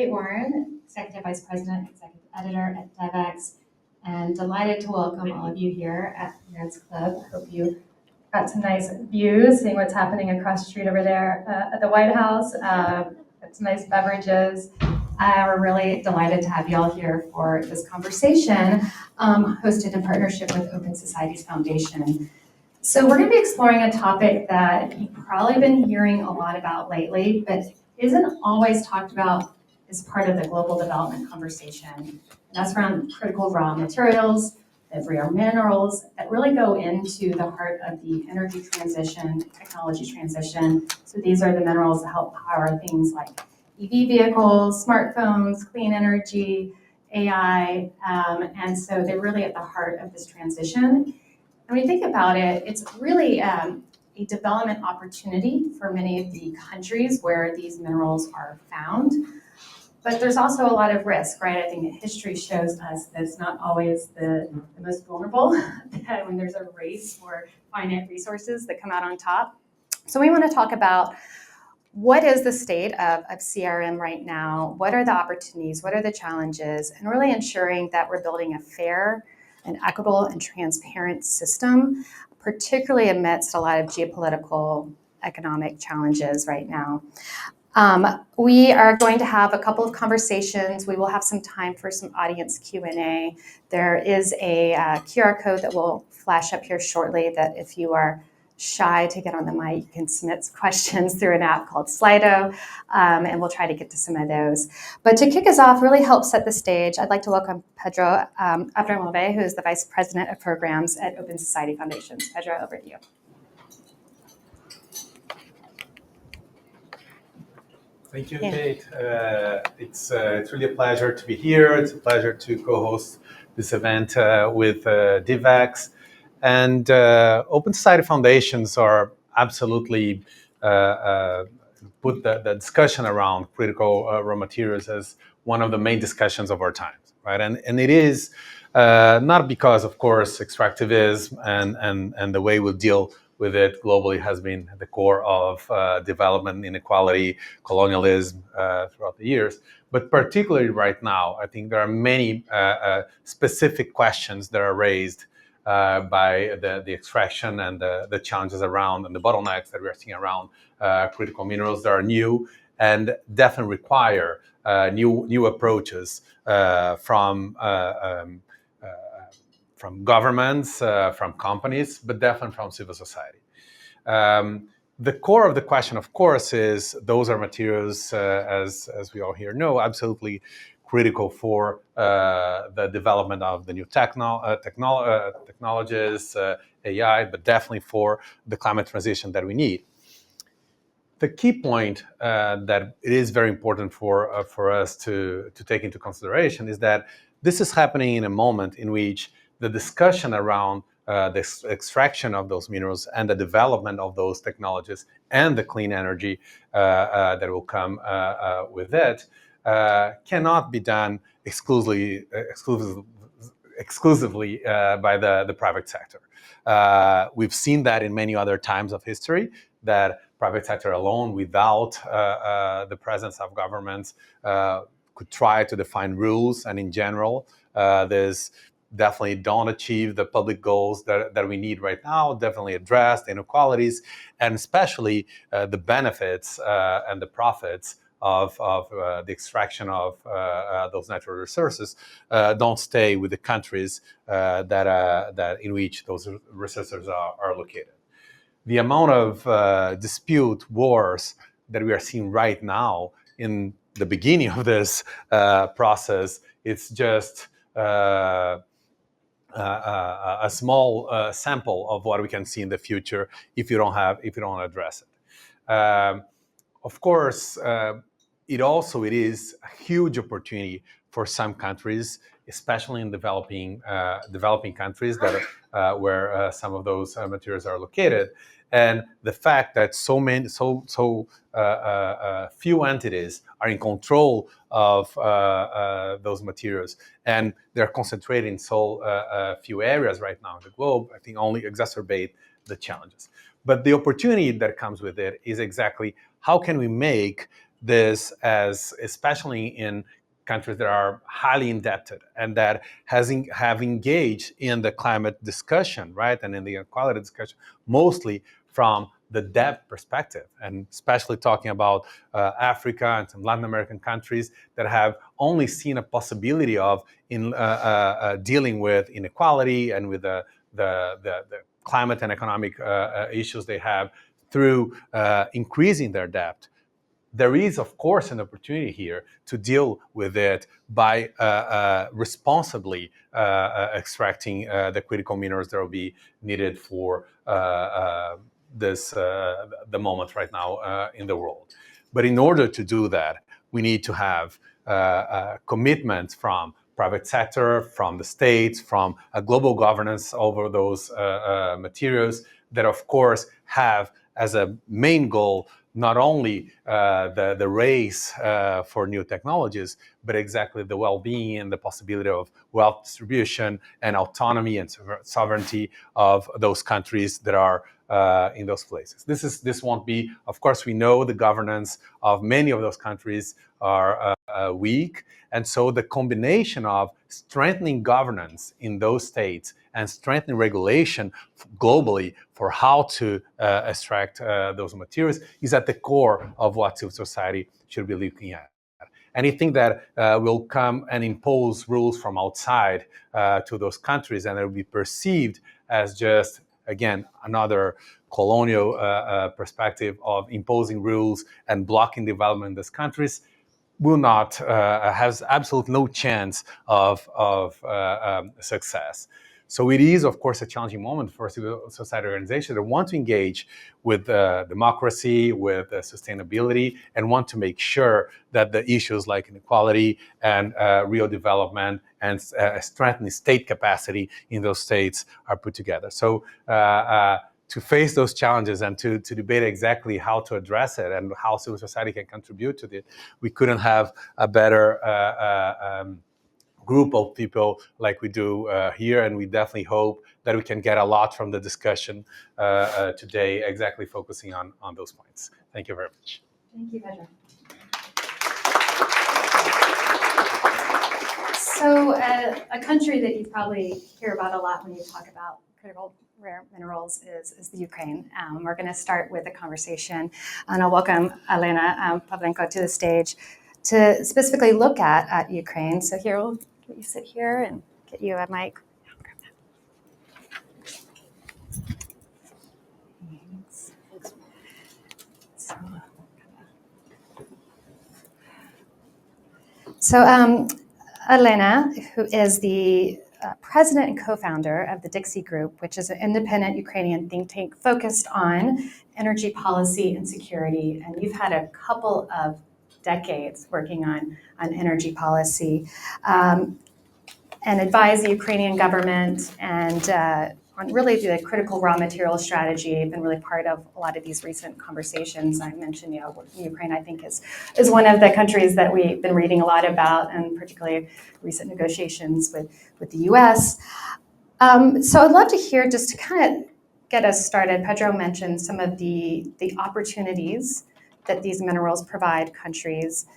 Kate Warren, Executive Vice President, Executive Editor at Devex, and delighted to welcome all of you here at Parents Club. I hope you got some nice views, seeing what's happening across the street over there at the White House. Got some nice beverages. We're really delighted to have you all here for this conversation, hosted in partnership with Open Societies Foundation. So we're going to be exploring a topic that you've probably been hearing a lot about lately, but isn't always talked about as part of the global development conversation. And that's around critical raw materials, the rare minerals that really go into the heart of the energy transition, technology transition. So these are the minerals that help power things like EV vehicles, smartphones, clean energy, AI, and so they're really at the heart of this transition. And when you think about it, it's really a development opportunity for many of the countries where these minerals are found. But there's also a lot of risk, right? I think that history shows us that it's not always the most vulnerable, that when there's a race for finite resources that come out on top. So we want to talk about what is the state of CRM right now? What are the opportunities? What are the challenges? And really ensuring that we're building a fair and equitable and transparent system, particularly amidst a lot of geopolitical, economic challenges right now. We are going to have a couple of conversations. We will have some time for some audience Q&A. There is a QR code that will flash up here shortly that if you are shy to get on the mic, you can submit questions through an app called Slido, and we'll try to get to some of those. But to kick us off, really help set the stage, I'd like to welcome Pedro Abramove, who is the Vice President of Programs at Open Society Foundations. Pedro, over to you. Thank you, Kate. It's really a pleasure to be here. It's a pleasure to co-host this event with Devex. And Open Society Foundations are absolutely put the discussion around critical raw materials as one of the main discussions of our times, right? And it is not because, of course, extractivism and the way we deal with it globally has been the core of development, inequality, colonialism throughout the years. But particularly right now, I think there are many specific questions that are raised by the extraction and the challenges around and the bottlenecks that we're seeing around critical minerals that are new and definitely require new approaches from governments, from companies, but definitely from civil society. The core of the question, of course, is those are materials, as we all here know, absolutely critical for the development of the new technologies, AI, but definitely for the climate transition that we need. The key point that it is very important for us to take into consideration is that this is happening in a moment in which the discussion around the extraction of those minerals and the development of those technologies and the clean energy that will come with it cannot be done exclusively by the private sector. We've seen that in many other times of history, that private sector alone, without the presence of governments, could try to define rules, and in general, there's definitely don't achieve the public goals that we need right now, definitely address the inequalities, and especially the benefits and the profits of the extraction of those natural resources don't stay with the countries that in which those resources are located. The amount of dispute, wars that we are seeing right now in the beginning of this process, it's just a small sample of what we can see in the future if you don't address it. Of course, it is a huge opportunity for some countries, especially in developing countries that where some of those materials are located, and the fact that so few entities are in control of those materials, and they're concentrated in so few areas right now in the globe, I think only exacerbate the challenges. But the opportunity that comes with it is exactly how can we make this as, especially in countries that are highly indebted and that have engaged in the climate discussion, right, and in the inequality discussion, mostly from the debt perspective, and especially talking about Africa and some Latin American countries that have only seen a possibility of dealing with inequality and with the climate and economic issues they have through increasing their debt. There is, of course, an opportunity here to deal with it by responsibly extracting the critical minerals that will be needed for the moment right now in the world. But in order to do that, we need to have commitments from private sector, from the states, from a global governance over those materials that, of course, have as a main goal not only the race for new technologies, but exactly the well-being and the possibility of wealth distribution and autonomy and sovereignty of those countries that are in those places. This won't be, of course, we know the governance of many of those countries are weak, and so the combination of strengthening governance in those states and strengthening regulation globally for how to extract those materials is at the core of what civil society should be looking at. Anything that will come and impose rules from outside to those countries and it will be perceived as just, again, another colonial perspective of imposing rules and blocking development in those countries will not, has absolutely no chance of success. So it is, of course, a challenging moment for civil society organizations that want to engage with democracy, with sustainability, and want to make sure that the issues like inequality and real development and strengthening state capacity in those states are put together. So to face those challenges and to debate exactly how to address it and how civil society can contribute to it, we couldn't have a better group of people like we do here, and we definitely hope that we can get a lot from the discussion today, exactly focusing on those points. Thank you very much. Thank you, Pedro. So a country that you probably hear about a lot when you talk about critical rare minerals is the Ukraine. We're going to start with a conversation, and I'll welcome Elena Pavlenko to the stage to specifically look at Ukraine. So here, we'll get you sit here and get you a mic. So Elena, who is the president and co-founder of the Dixie Group, which is an independent Ukrainian think tank focused on energy policy and security. And you've had a couple of decades working on energy policy and advise the Ukrainian government and on really the critical raw material strategy. I've been really part of a lot of these recent conversations. I mentioned, Ukraine, I think, is one of the countries that we've been reading a lot about, and particularly recent negotiations with the US. So I'd love to hear, just to kind of get us started, Pedro mentioned some of the opportunities that these minerals provide countries,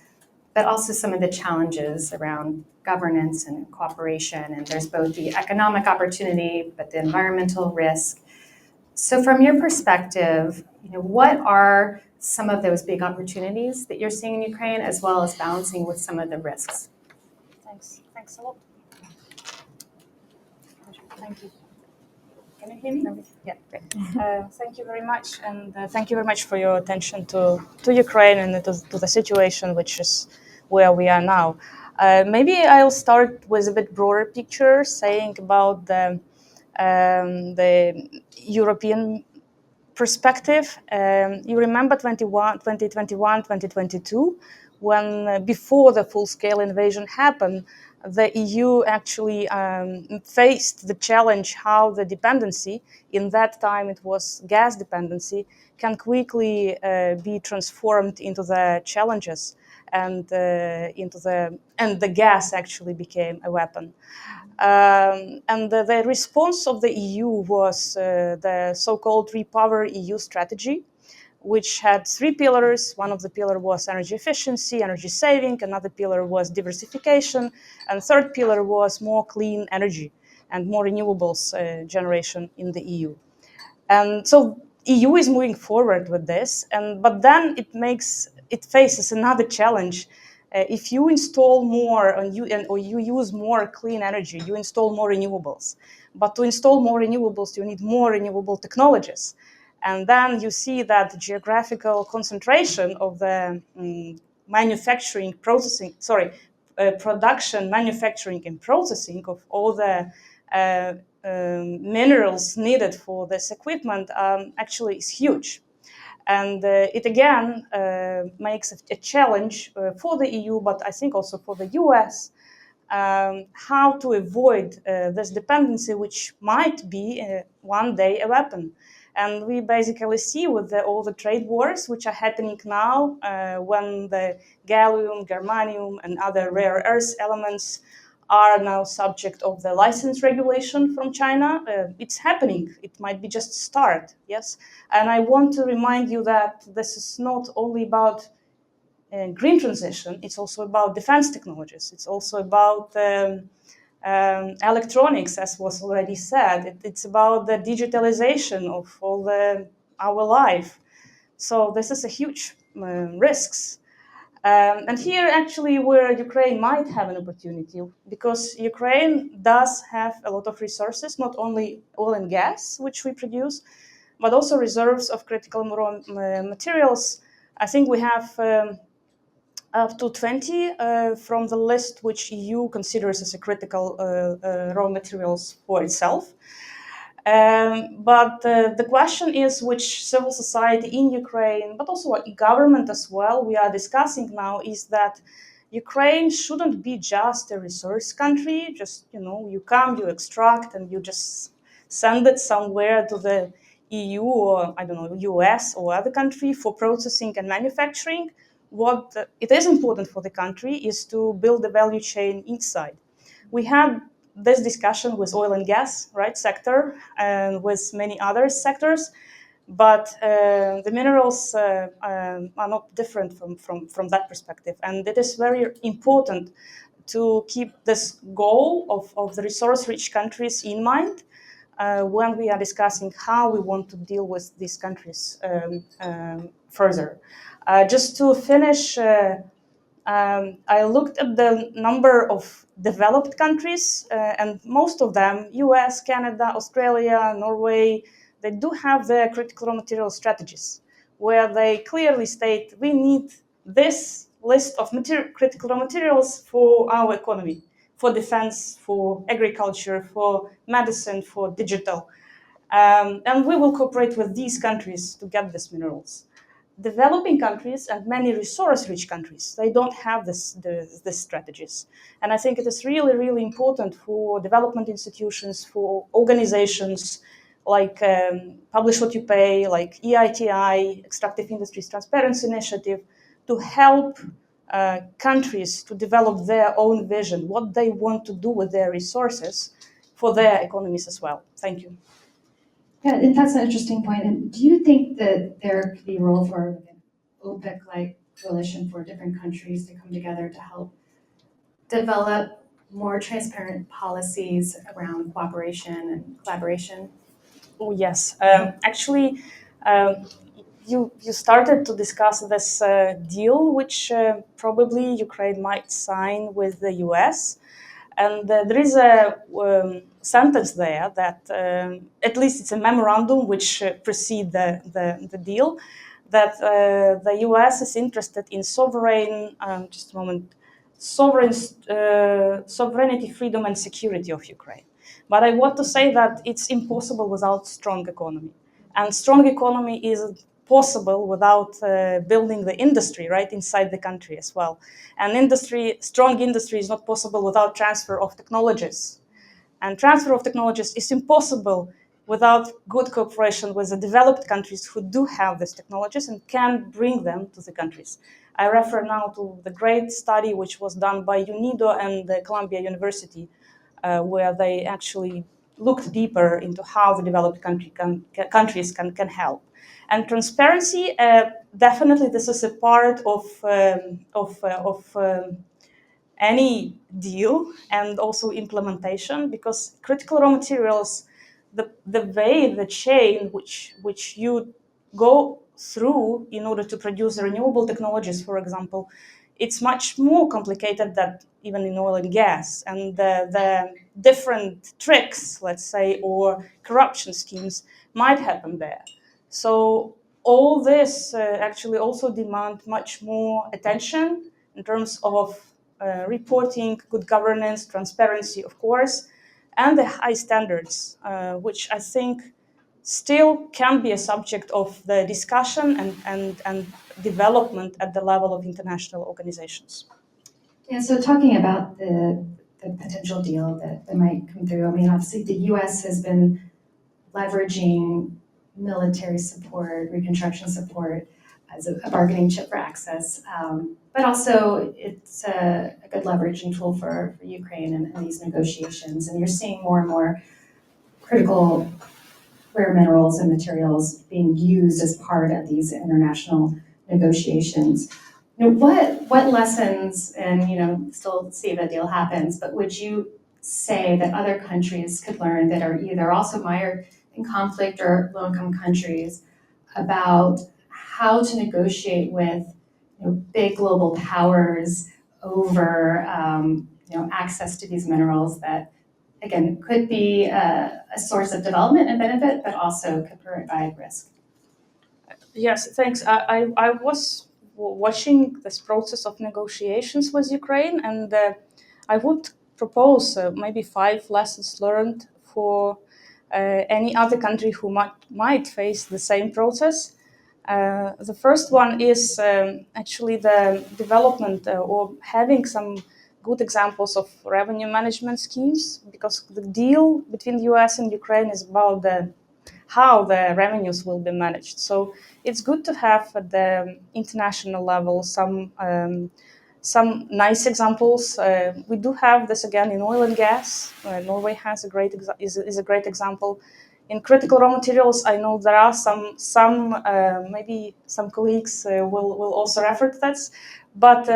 but also some of the challenges around governance and cooperation. And there's both the economic opportunity, but the environmental risk. So from your perspective, what are some of those big opportunities that you're seeing in Ukraine, as well as balancing with some of the risks? Thanks a lot. Thank you. Can you hear me? Yeah, great. Thank you very much, and thank you very much for your attention to Ukraine and to the situation, which is where we are now. Maybe I'll start with a bit broader picture, saying about the European perspective. You remember 2021, 2022, when before the full-scale invasion happened, the EU actually faced the challenge how the dependency, in that time it was gas dependency, can quickly be transformed into the challenges, and the gas actually became a weapon. And the response of the EU was the so-called Repower EU strategy, which had 3 pillars. One of the pillars was energy efficiency, energy saving. Another pillar was diversification. And third pillar was more clean energy and more renewables generation in the EU. And so EU is moving forward with this, but then it faces another challenge. If you install more or you use more clean energy, you install more renewables. But to install more renewables, you need more renewable technologies. And then you see that the geographical concentration of the production, manufacturing, and processing of all the minerals needed for this equipment actually is huge. And it again makes a challenge for the EU, but I think also for the US, how to avoid this dependency, which might be one day a weapon. And we basically see with all the trade wars which are happening now, when the gallium, germanium, and other rare earth elements are now subject of the license regulation from China. It's happening. It might be just start, yes? And I want to remind you that this is not only about green transition, it's also about defense technologies. It's also about electronics, as was already said. It's about the digitalization of all our life. So this is a huge risks. And here actually where Ukraine might have an opportunity, because Ukraine does have a lot of resources, not only oil and gas, which we produce, but also reserves of critical raw materials. I think we have up to 20 from the list which EU considers as a critical raw materials for itself. But the question is which civil society in Ukraine, but also government as well, we are discussing now, is that Ukraine shouldn't be just a resource country. Just, you come, you extract, and you just send it somewhere to the EU or, I don't know, US or other country for processing and manufacturing. What it is important for the country is to build the value chain inside. We had this discussion with oil and gas, right, sector, and with many other sectors, but the minerals are not different from that perspective. And it is very important to keep this goal of the resource-rich countries in mind when we are discussing how we want to deal with these countries further. Just to finish, I looked at the number of developed countries, and most of them, US, Canada, Australia, Norway, they do have their critical raw material strategies, where they clearly state we need this list of critical raw materials for our economy, for defense, for agriculture, for medicine, for digital. And we will cooperate with these countries to get these minerals. Developing countries and many resource-rich countries, they don't have these strategies. And I think it is really, really important for development institutions, for organizations like Publish What You Pay, like EITI, Extractive Industries Transparency Initiative, to help countries to develop their own vision, what they want to do with their resources for their economies as well. Thank you. Yeah, and that's an interesting point. And do you think that there could be a role for an OPEC-like coalition for different countries to come together to help develop more transparent policies around cooperation and collaboration? Oh, yes. Actually, you started to discuss this deal, which probably Ukraine might sign with the US. And there is a sentence there that, at least it's a memorandum which precedes the deal, that the US is interested in sovereignty, freedom, and security of Ukraine. But I want to say that it's impossible without strong economy. And strong economy is possible without building the industry right inside the country as well. And strong industry is not possible without transfer of technologies. And transfer of technologies is impossible without good cooperation with the developed countries who do have these technologies and can bring them to the countries. I refer now to the great study which was done by UNIDO and the Columbia University, where they actually looked deeper into how the developed countries can help. And transparency, definitely, this is a part of any deal and also implementation, because critical raw materials, the way, the chain which you go through in order to produce renewable technologies, for example, it's much more complicated than even in oil and gas. And the different tricks, let's say, or corruption schemes might happen there. So all this actually also demand much more attention in terms of reporting, good governance, transparency, of course, and the high standards, which I think still can be a subject of the discussion and development at the level of international organizations. Yeah, so talking about the potential deal that might come through, I mean, obviously the US has been leveraging military support, reconstruction support as a bargaining chip for access, but also it's a good leveraging tool for Ukraine and these negotiations. And you're seeing more and more critical rare minerals and materials being used as part of these international negotiations. You know, what lessons, and still see if a deal happens, but would you say that other countries could learn that are either also mired in conflict or low-income countries about how to negotiate with big global powers over access to these minerals that, again, could be a source of development and benefit, but also could provide risk? Yes, thanks. I was watching this process of negotiations with Ukraine, and I would propose maybe 5 lessons learned for any other country who might face the same process. The first one is actually the development or having some good examples of revenue management schemes, because the deal between the US and Ukraine is about how the revenues will be managed. So it's good to have at the international level some nice examples. We do have this again in oil and gas. Norway has is a great example. In critical raw materials, I know there are some maybe some colleagues will also refer to that, but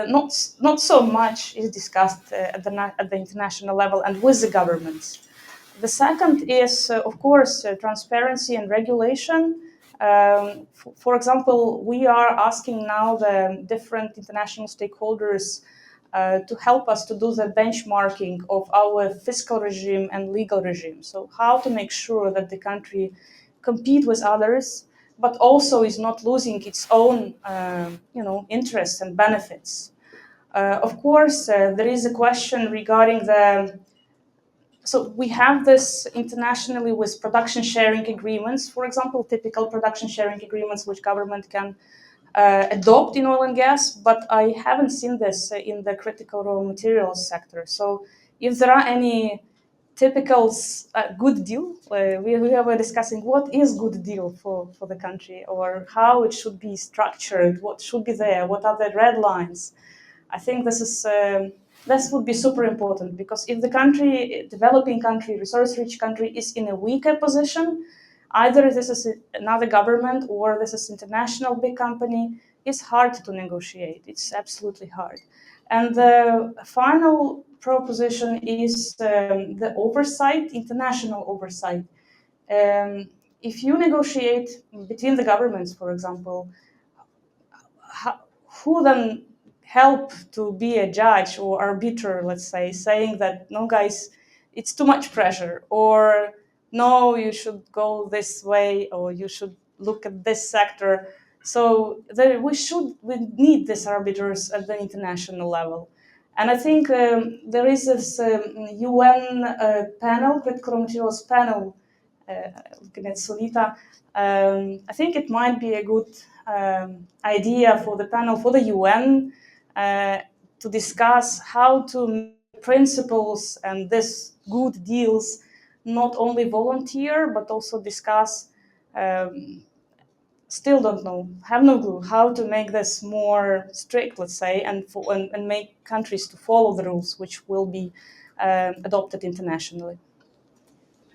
not so much is discussed at the international level and with the governments. The second is, of course, transparency and regulation. For example, we are asking now the different international stakeholders to help us to do the benchmarking of our fiscal regime and legal regime. So how to make sure that the country compete with others, but also is not losing its own, interests and benefits. Of course, there is a question regarding so we have this internationally with production sharing agreements, for example, typical production sharing agreements which government can adopt in oil and gas, but I haven't seen this in the critical raw materials sector. So if there are any typical good deal, we were discussing what is good deal for the country, or how it should be structured, what should be there, what are the red lines. I think this would be super important, because if the country, developing country, resource-rich country, is in a weaker position, either this is another government or this is international big company, it's hard to negotiate. It's absolutely hard. And the final proposition is the oversight, international oversight. If you negotiate between the governments, for example, who then help to be a judge or arbiter, let's say, saying that, no, guys, it's too much pressure, or no, you should go this way, or you should look at this sector. So we need these arbiters at the international level. And I think there is this UN panel, critical raw materials panel, looking at Solita. I think it might be a good idea for the panel, for the UN, to discuss how to make principles and these good deals not only volunteer, but also discuss, still don't know, have no clue, how to make this more strict, let's say, and make countries to follow the rules which will be adopted internationally.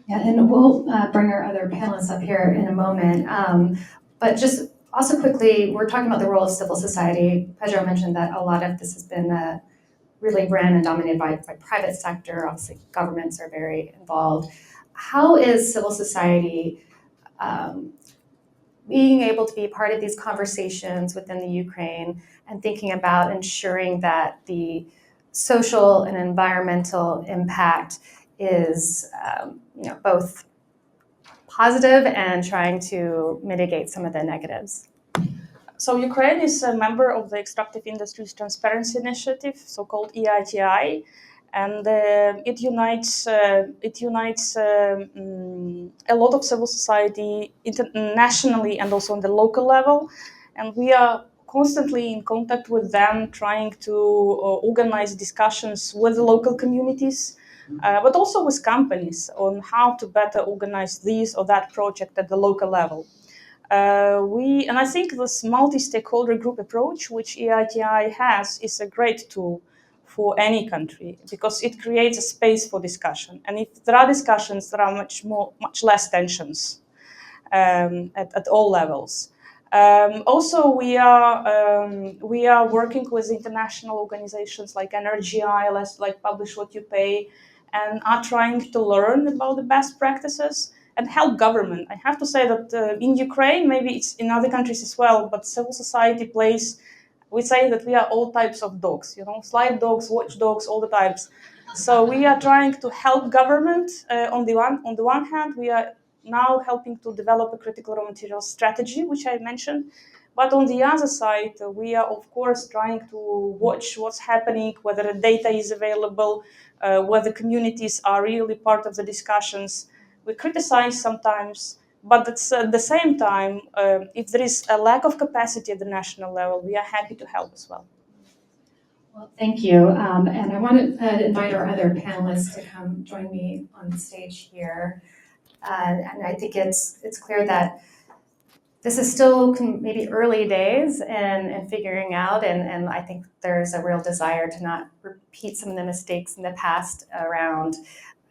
Yeah, and we'll bring our other panelists up here in a moment. But just also quickly, we're talking about the role of civil society. Pedro mentioned that a lot of this has been really ran and dominated by private sector. Obviously, governments are very involved. How is civil society being able to be part of these conversations within the Ukraine and thinking about ensuring that the social and environmental impact is both positive and trying to mitigate some of the negatives? So Ukraine is a member of the Extractive Industries Transparency Initiative, so-called EITI, and it unites a lot of civil society internationally and also on the local level, and we are constantly in contact with them, trying to organize discussions with the local communities, but also with companies on how to better organize this or that project at the local level. And I think this multi-stakeholder group approach, which EITI has, is a great tool for any country because it creates a space for discussion. And if there are discussions, there are much less tensions at all levels. Also, we are working with international organizations like NRGI, like Publish What You Pay, and are trying to learn about the best practices and help government. I have to say that in Ukraine, maybe it's in other countries as well, but civil society plays. We say that we are all types of dogs, slide dogs, watch dogs, all the types. So we are trying to help government. On the one hand, we are now helping to develop a critical raw materials strategy, which I mentioned. But on the other side, we are, of course, trying to watch what's happening, whether the data is available, whether communities are really part of the discussions. We criticize sometimes, but at the same time, if there is a lack of capacity at the national level, we are happy to help as well. Well, thank you. And I want to invite our other panelists to come join me on the stage here. And I think it's clear that this is still maybe early days in figuring out, and I think there's a real desire to not repeat some of the mistakes in the past around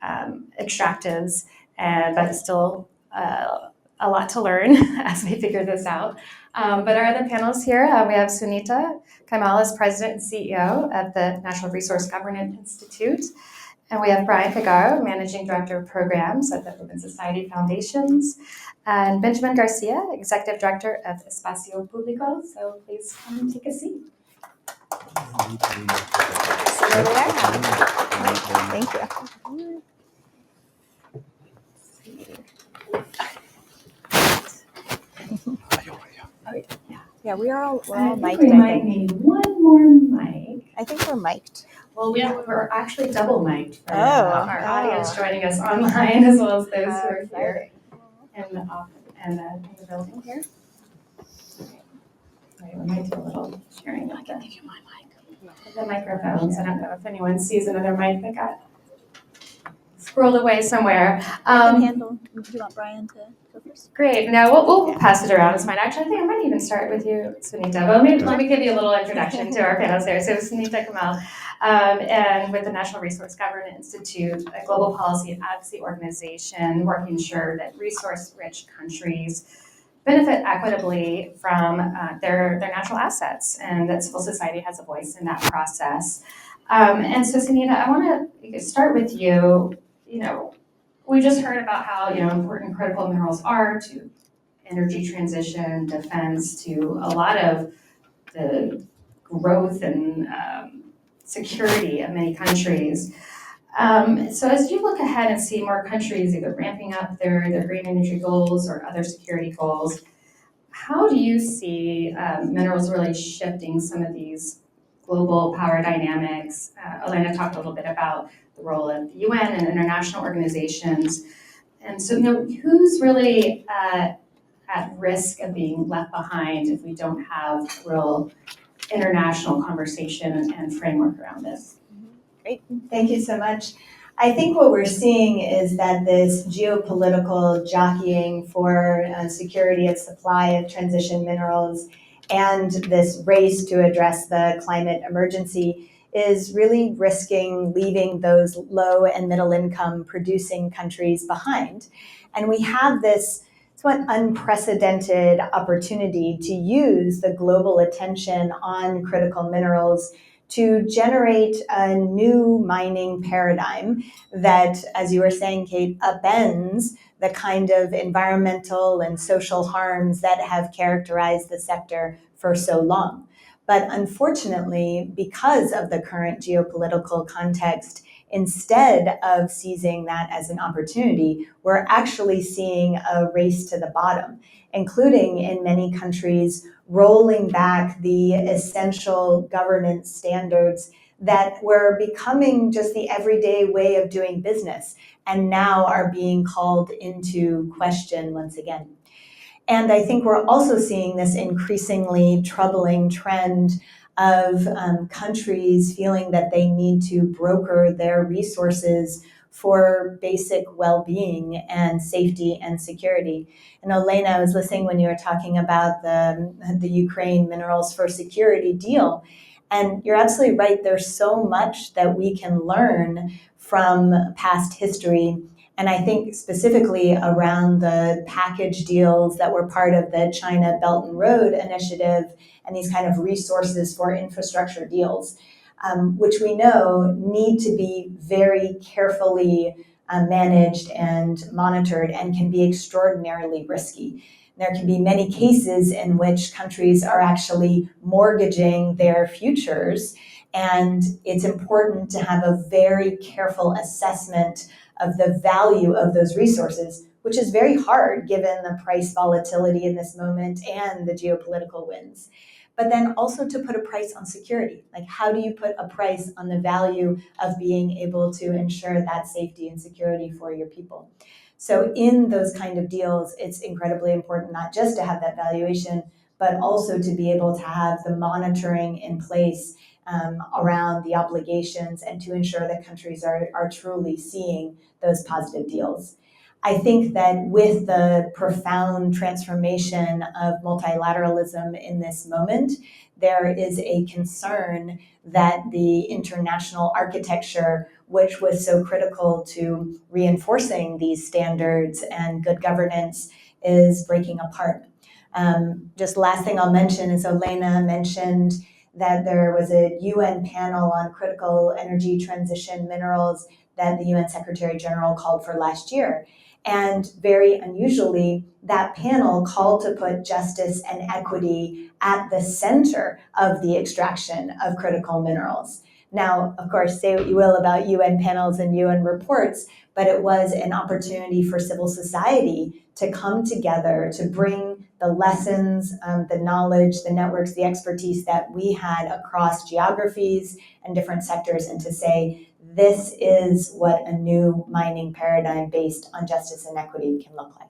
extractives, but it's still a lot to learn as we figure this out. But our other panelists here, we have Sunita Kaimal as President and CEO of the National Resource Governance Institute. And we have Brian Figaro, Managing Director of Programs at the Open Society Foundations, and Benjamin Garcia, Executive Director of Espacio Público. So please come take a seat. Thank you. Yeah, we're all mic'd. We might need one more mic. I think we're mic'd. Well, we're actually double mic'd for our audience Oh. joining us online as well as those who are here in the building here. Right, we might do a little sharing. I can give you my mic. The microphones. I don't know if anyone sees another mic that got squirreled away somewhere. I can handle. Do you want Brian to go first? Great. Now we'll pass it around. It's fine. Actually, I think I might even start with you, Sunita. But let me give you a little introduction to our panelists there. So Sunita Kaimal, and with the National Resource Governance Institute, a global policy and advocacy organization working to ensure that resource-rich countries benefit equitably from their natural assets, and that civil society has a voice in that process. And so, Sunita, I want to start with you. We just heard about how important critical minerals are to energy transition, defense, to a lot of the growth and security of many countries. So as you look ahead and see more countries either ramping up their green energy goals or other security goals, how do you see minerals really shifting some of these global power dynamics? Elena talked a little bit about the role of the UN and international organizations. And so, who's really at risk of being left behind if we don't have real international conversation and framework around this? Great. Thank you so much. I think what we're seeing is that this geopolitical jockeying for security of supply of transition minerals and this race to address the climate emergency is really risking leaving those low and middle income producing countries behind. And we have this somewhat unprecedented opportunity to use the global attention on critical minerals to generate a new mining paradigm that, as you were saying, Kate, upends the kind of environmental and social harms that have characterized the sector for so long. But unfortunately, because of the current geopolitical context, instead of seizing that as an opportunity, we're actually seeing a race to the bottom, including in many countries rolling back the essential governance standards that were becoming just the everyday way of doing business and now are being called into question once again. And I think we're also seeing this increasingly troubling trend of countries feeling that they need to broker their resources for basic well-being and safety and security. And Elena, I was listening when you were talking about the Ukraine Minerals for Security deal. And you're absolutely right. There's so much that we can learn from past history. And I think specifically around the package deals that were part of the China Belt and Road Initiative and these kind of resources for infrastructure deals, which we know need to be very carefully managed and monitored and can be extraordinarily risky. There can be many cases in which countries are actually mortgaging their futures, and it's important to have a very careful assessment of the value of those resources, which is very hard given the price volatility in this moment and the geopolitical winds. But then also to put a price on security. Like, how do you put a price on the value of being able to ensure that safety and security for your people? So in those kind of deals, it's incredibly important not just to have that valuation, but also to be able to have the monitoring in place around the obligations and to ensure that countries are truly seeing those positive deals. I think that with the profound transformation of multilateralism in this moment, there is a concern that the international architecture, which was so critical to reinforcing these standards and good governance, is breaking apart. Just last thing I'll mention is Elena mentioned that there was a UN panel on critical energy transition minerals that the UN Secretary General called for last year. And very unusually, that panel called to put justice and equity at the center of the extraction of critical minerals. Now, of course, say what you will about UN panels and UN reports, but it was an opportunity for civil society to come together to bring the lessons, the knowledge, the networks, the expertise that we had across geographies and different sectors, and to say, this is what a new mining paradigm based on justice and equity can look like.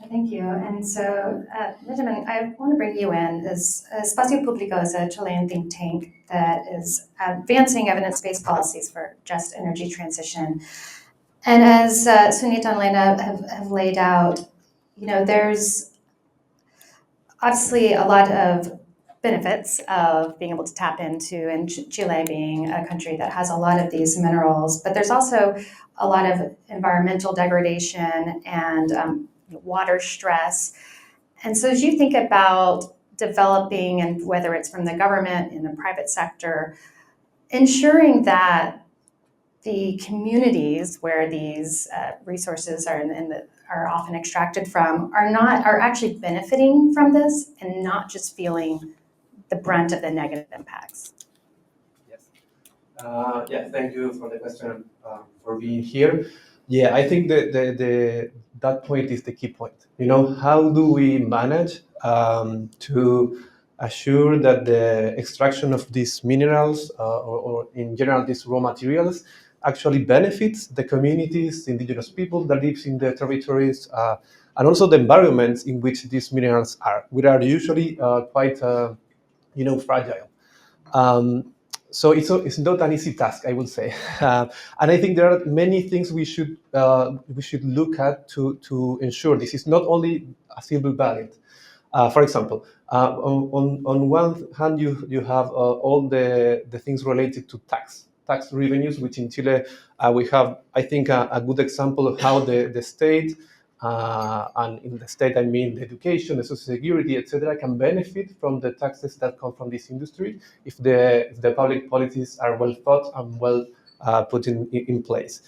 Thank you. And so, Benjamin, I want to bring you in. Espacio Público is a Chilean think tank that is advancing evidence-based policies for just energy transition. And as Sunita and Lena have laid out, there's obviously a lot of benefits of being able to tap into, and Chile being a country that has a lot of these minerals, but there's also a lot of environmental degradation and water stress. And so as you think about developing, and whether it's from the government, in the private sector, ensuring that the communities where these resources are often extracted from are actually benefiting from this and not just feeling the brunt of the negative impacts. Yes. Thank you for the question, for being here. Yeah, I think that point is the key point. How do we manage to assure that the extraction of these minerals or in general these raw materials actually benefits the communities, indigenous people that live in the territories, and also the environments in which these minerals are, which are usually quite fragile. So it's not an easy task, I would say, and I think there are many things we should look at to ensure this is not only a silver bullet. For example, On one hand, you have all the things related to tax revenues, which in Chile we have, I think, a good example of how the state, and in the state I mean the education, the social security, etc., can benefit from the taxes that come from this industry if the public policies are well thought and well put in place.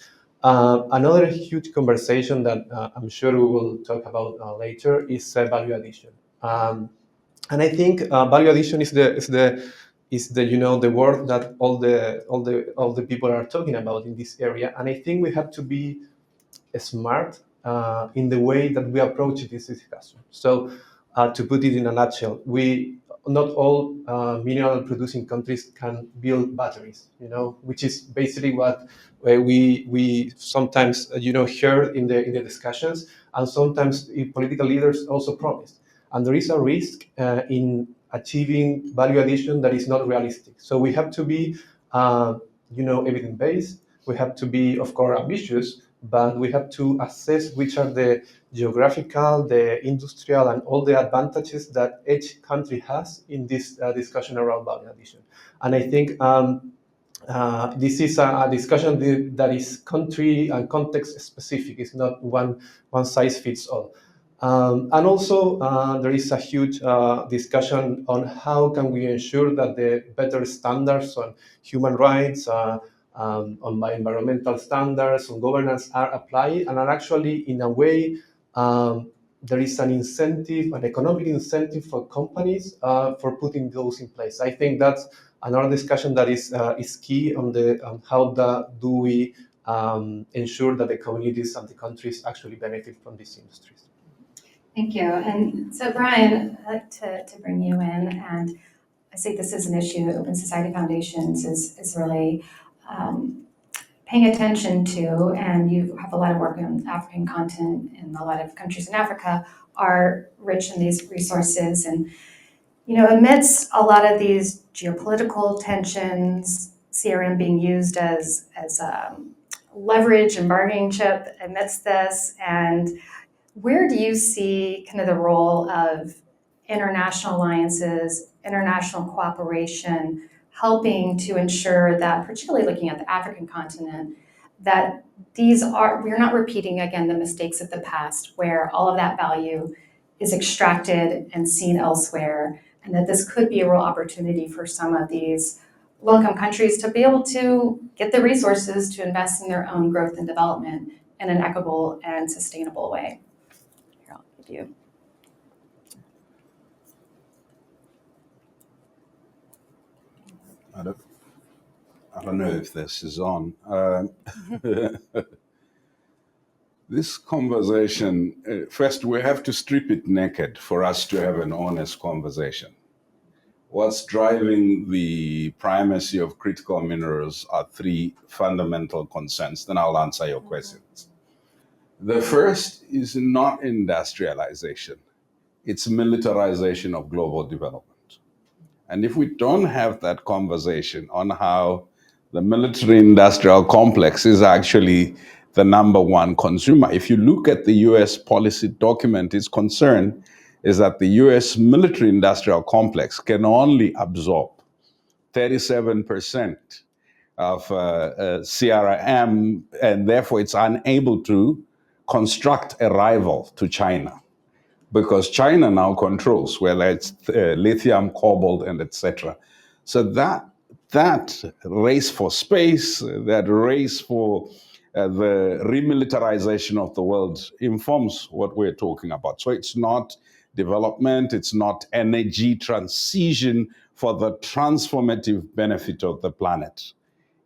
Another huge conversation that I'm sure we will talk about later is value addition. And I think value addition is the the word that all the people are talking about in this area. And I think we have to be smart in the way that we approach this discussion. So, to put it in a nutshell, we not all mineral producing countries can build batteries, which is basically what we sometimes hear in the discussions, and sometimes political leaders also promise. And there is a risk in achieving value addition that is not realistic. So we have to be, evidence based. We have to be, of course, ambitious, but we have to assess which are the geographical, the industrial, and all the advantages that each country has in this discussion around value addition. And I think this is a discussion that is country and context specific. It's not one size fits all. And also, there is a huge discussion on how can we ensure that the better standards on human rights, on environmental standards, on governance are applied and are actually, in a way, there is an incentive, an economic incentive for companies for putting those in place. I think that's another discussion that is key on how do we ensure that the communities and the countries actually benefit from these industries. Thank you. And so, Brian, I'd like to bring you in, and I think this is an issue Open Society Foundations is really paying attention to, and you have a lot of work on African continent, and a lot of countries in Africa are rich in these resources. And, amidst a lot of these geopolitical tensions, CRM being used as leverage and bargaining chip amidst this, and where do you see kind of the role of international alliances, international cooperation, helping to ensure that, particularly looking at the African continent, that we're not repeating again the mistakes of the past where all of that value is extracted and seen elsewhere, and that this could be a real opportunity for some of these low-income countries to be able to get the resources to invest in their own growth and development in an equitable and sustainable way. Here, I'll give you. I don't know if this is on. This conversation, first we have to strip it naked for us to have an honest conversation. What's driving the primacy of critical minerals are three fundamental concerns. Then I'll answer your questions. The first is not industrialization. It's militarization of global development. And if we don't have that conversation on how the military-industrial complex is actually the number one consumer, if you look at the US policy document, its concern is that the US military-industrial complex can only absorb 37% of CRM, and therefore it's unable to construct a rival to China, because China now controls, whether it's lithium, cobalt, and etc. So that race for space, that race for the remilitarization of the world informs what we're talking about. So it's not development, it's not energy transition for the transformative benefit of the planet.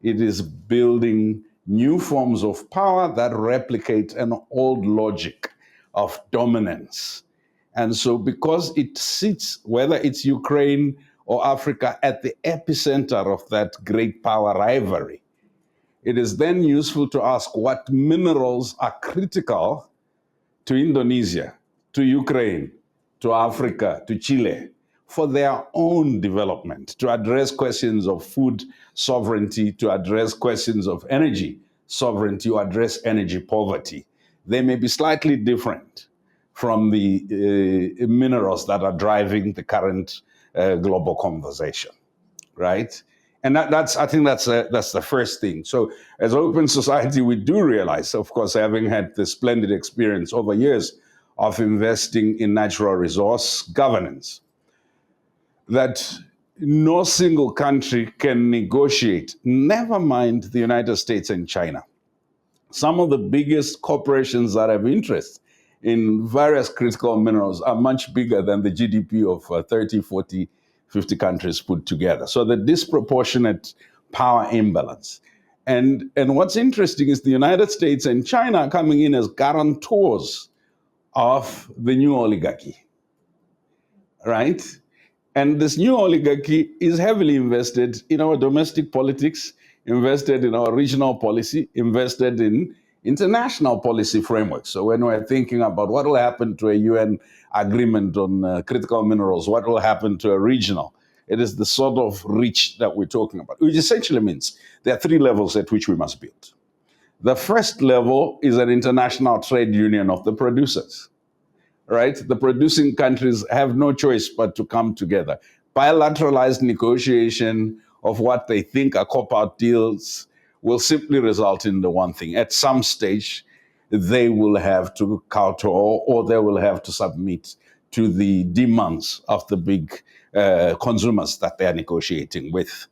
It is building new forms of power that replicate an old logic of dominance. And so because it sits, whether it's Ukraine or Africa, at the epicenter of that great power rivalry, it is then useful to ask what minerals are critical to Indonesia, to Ukraine, to Africa, to Chile, for their own development, to address questions of food sovereignty, to address questions of energy sovereignty, to address energy poverty. They may be slightly different from the minerals that are driving the current global conversation, right? And I think that's the first thing. So as open society, we do realize, of course, having had the splendid experience over years of investing in natural resource governance, that no single country can negotiate, never mind the United States and China. Some of the biggest corporations that have interest in various critical minerals are much bigger than the GDP of 30, 40, 50 countries put together. So the disproportionate power imbalance. And what's interesting is the United States and China are coming in as guarantors of the new oligarchy, right? And this new oligarchy is heavily invested in our domestic politics, invested in our regional policy, invested in international policy frameworks. So when we're thinking about what will happen to a UN agreement on critical minerals, what will happen to a regional, it is the sort of reach that we're talking about, which essentially means there are three levels at which we must build. The first level is an international trade union of the producers. Right? The producing countries have no choice but to come together. Bilateralized negotiation of what they think are cop-out deals will simply result in the one thing. At some stage, they will have to kowtow or they will have to submit to the demands of the big consumers that they are negotiating with.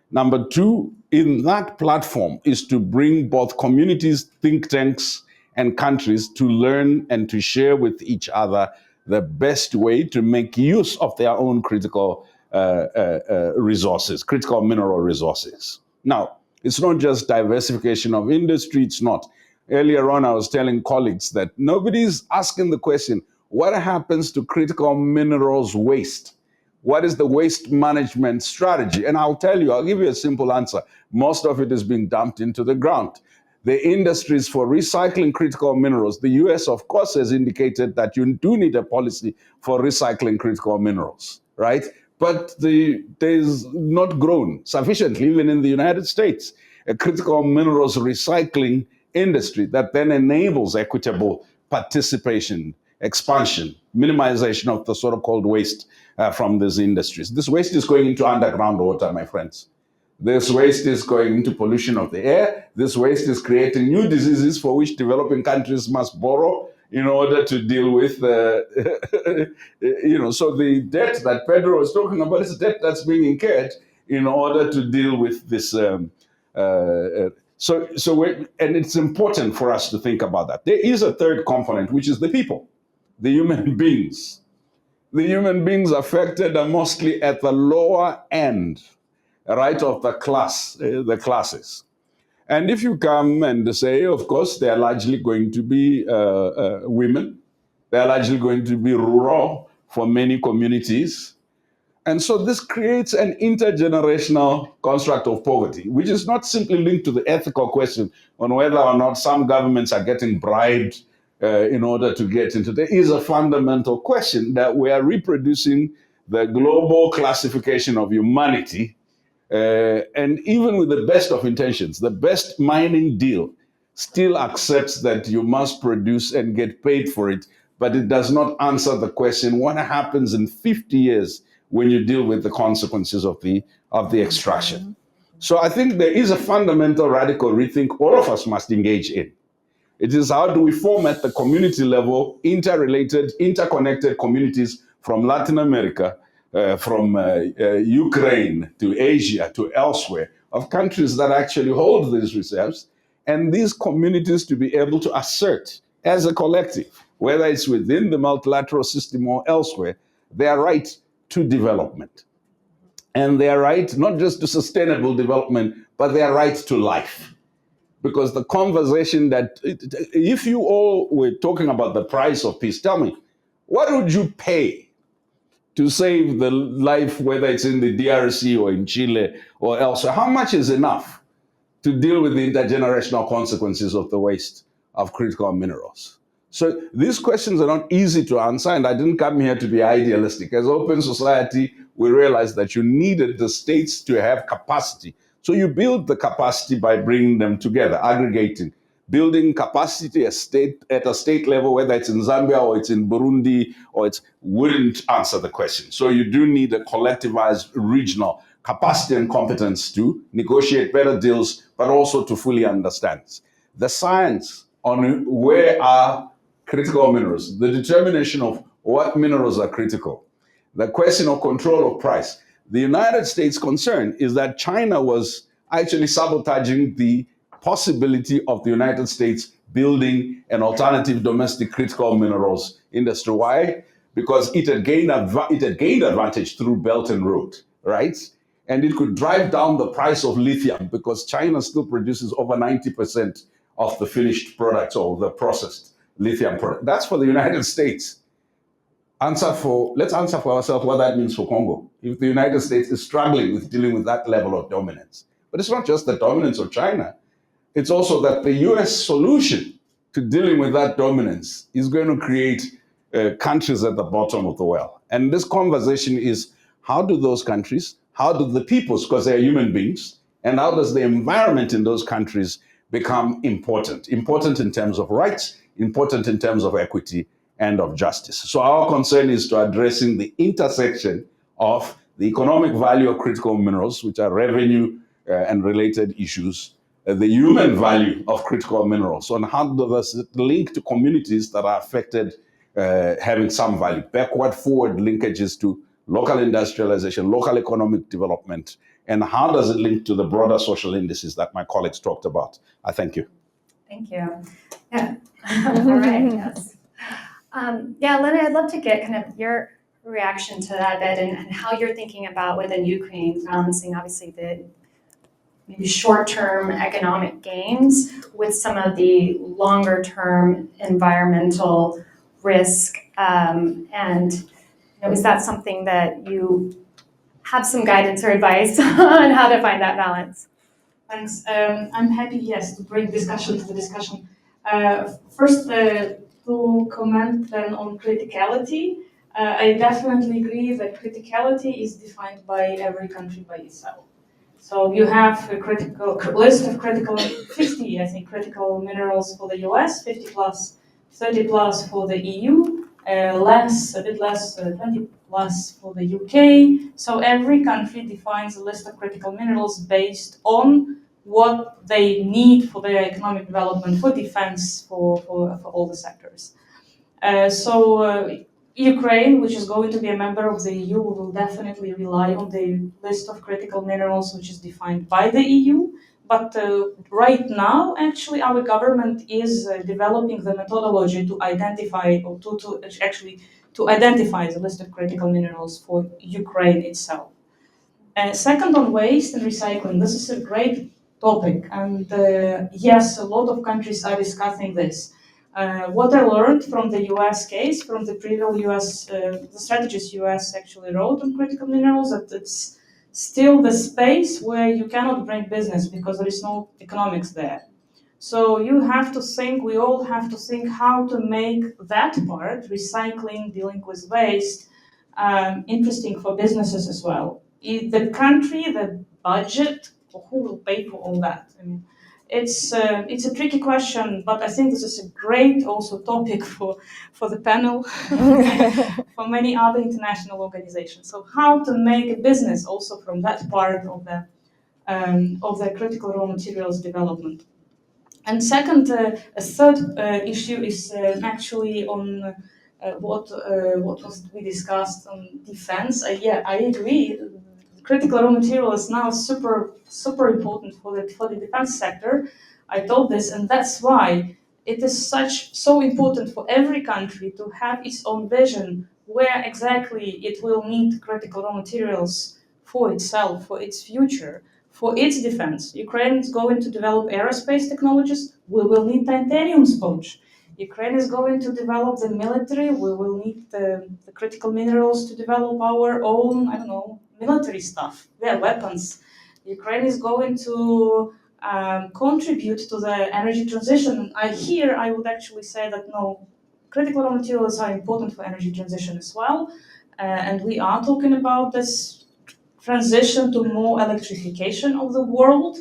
Number two, in that platform is to bring both communities, think tanks, and countries to learn and to share with each other the best way to make use of their own critical resources, critical mineral resources. Now, it's not just diversification of industry, it's not. Earlier on, I was telling colleagues that nobody's asking the question, what happens to critical minerals waste? What is the waste management strategy? And I'll tell you, I'll give you a simple answer. Most of it is being dumped into the ground. The industries for recycling critical minerals, the US, of course, has indicated that you do need a policy for recycling critical minerals, right? But there's not grown sufficiently, even in the United States, a critical minerals recycling industry that then enables equitable participation, expansion, minimization of the so-called waste from these industries. This waste is going into underground water, my friends. This waste is going into pollution of the air. This waste is creating new diseases for which developing countries must borrow in order to deal with, so the debt that Pedro was talking about is debt that's being incurred in order to deal with this. And it's important for us to think about that. There is a third component, which is the people, the human beings. The human beings affected are mostly at the lower end, right, of the classes. And if you come and say, of course, they're largely going to be women, they're largely going to be rural for many communities. And so this creates an intergenerational construct of poverty, which is not simply linked to the ethical question on whether or not some governments are getting bribed in order to get into. There is a fundamental question that we are reproducing the global classification of humanity. And even with the best of intentions, the best mining deal still accepts that you must produce and get paid for it, but it does not answer the question, what happens in 50 years when you deal with the consequences of the extraction? So I think there is a fundamental radical rethink all of us must engage in. It is how do we form at the community level interrelated, interconnected communities from Latin America, from Ukraine to Asia to elsewhere, of countries that actually hold these reserves, and these communities to be able to assert as a collective, whether it's within the multilateral system or elsewhere, their right to development. And their right not just to sustainable development, but their right to life. Because the conversation that, if you all were talking about the price of peace, tell me, what would you pay to save the life, whether it's in the DRC or in Chile or elsewhere? How much is enough to deal with the intergenerational consequences of the waste of critical minerals? So these questions are not easy to answer, and I didn't come here to be idealistic. As open society, we realized that you needed the states to have capacity. So you build the capacity by bringing them together, aggregating building capacity at a state level, whether it's in Zambia or it's in Burundi or it's wouldn't answer the question. So you do need a collectivized regional capacity and competence to negotiate better deals, but also to fully understand the science on where are critical minerals, the determination of what minerals are critical, the question of control of price. The United States' concern is that China was actually sabotaging the possibility of the United States building an alternative domestic critical minerals industry. Why? Because it had gained advantage through Belt and Road, right? And it could drive down the price of lithium because China still produces over 90% of the finished products or the processed lithium product. That's for the United States. Let's answer for ourselves what that means for Congo. If the United States is struggling with dealing with that level of dominance. But it's not just the dominance of China. It's also that the US solution to dealing with that dominance is going to create countries at the bottom of the well. And this conversation is, how do those countries, how do the peoples, because they're human beings, and how does the environment in those countries become important? Important in terms of rights, important in terms of equity and of justice. So our concern is to addressing the intersection of the economic value of critical minerals, which are revenue and related issues, the human value of critical minerals, and how does it link to communities that are affected having some value, backward, forward linkages to local industrialization, local economic development, and how does it link to the broader social indices that my colleagues talked about? I thank you. Thank you. Yeah. All right. Yes. Yeah, Lena, I'd love to get kind of your reaction to that a bit and how you're thinking about within Ukraine balancing obviously the maybe short-term economic gains with some of the longer-term environmental risk. And is that something that you have some guidance or advice on how to find that balance? Thanks. I'm happy, yes, to bring discussion to the discussion. First, to comment then on criticality. I definitely agree that criticality is defined by every country by itself. So you have a critical list of critical 50, I think, critical minerals for the US, 50 plus, 30 plus for the EU, a bit less, 20 plus for the UK. So every country defines a list of critical minerals based on what they need for their economic development, for defense, for all the sectors. Ukraine, which is going to be a member of the EU, will definitely rely on the list of critical minerals, which is defined by the EU. But right now, actually, our government is developing the methodology to identify, or to identify the list of critical minerals for Ukraine itself. Second, on waste and recycling, this is a great topic, and yes, a lot of countries are discussing this. What I learned from the US case, from the previous US, the strategies US actually wrote on critical minerals, that it's still the space where you cannot bring business because there is no economics there. So you have to think, we all have to think how to make that part, recycling, dealing with waste, interesting for businesses as well. The country, the budget, who will pay for all that? I mean, it's a tricky question, but I think this is a great also topic for the panel, for many other international organizations. So how to make a business also from that part of the critical raw materials development. And second, a third issue is actually on what we discussed on defense. Yeah, I agree. Critical raw material is now super important for the defense sector. I told this, and that's why it is so important for every country to have its own vision where exactly it will need critical raw materials for itself, for its future, for its defense. Ukraine is going to develop aerospace technologies. We will need titanium sponge. Ukraine is going to develop the military. We will need the critical minerals to develop our own, military stuff, their weapons. Ukraine is going to contribute to the energy transition. I would actually say that no, critical raw materials are important for energy transition as well. And we are talking about this transition to more electrification of the world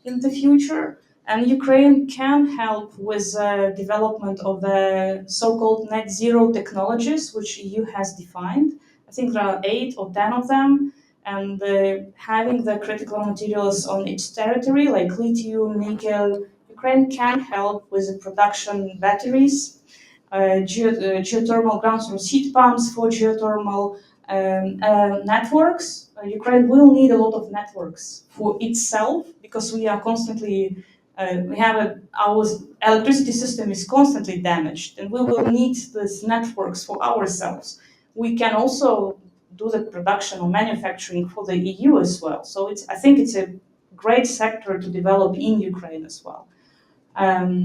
in the future. And Ukraine can help with development of the so-called net zero technologies, which EU has defined. I think there are 8 or 10 of them, and having the critical materials on its territory, like lithium, nickel, Ukraine can help with the production batteries, geothermal ground source heat pumps for geothermal networks. Ukraine will need a lot of networks for itself because we are constantly our electricity system is constantly damaged, and we will need these networks for ourselves. We can also do the production or manufacturing for the EU as well. So I think it's a great sector to develop in Ukraine as well.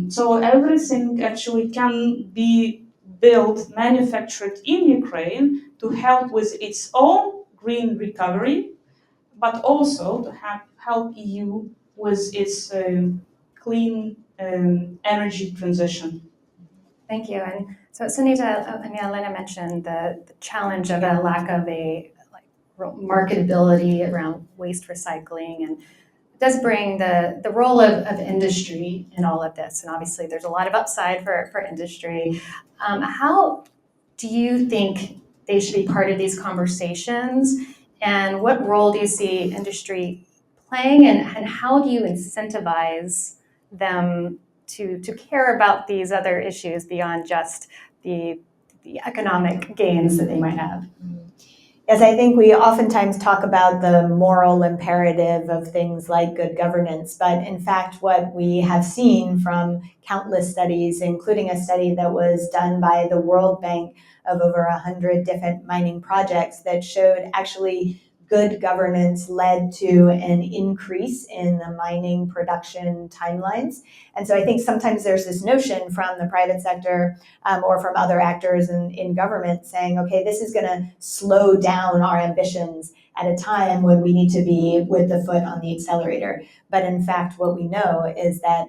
So everything actually can be built, manufactured in Ukraine to help with its own green recovery, but also to help EU with its clean energy transition. Thank you. And so Sunita, Elena mentioned the challenge of a lack of a marketability around waste recycling, and it does bring the role of industry in all of this. And obviously there's a lot of upside for industry. How do you think they should be part of these conversations? And what role do you see industry playing, and how do you incentivize them to care about these other issues beyond just the economic gains that they might have? Yes, I think we oftentimes talk about the moral imperative of things like good governance, but in fact, what we have seen from countless studies, including a study that was done by the World Bank of over 100 different mining projects that showed actually good governance led to an increase in the mining production timelines. And so I think sometimes there's this notion from the private sector or from other actors in government saying, okay, this is going to slow down our ambitions at a time when we need to be with the foot on the accelerator. But in fact, what we know is that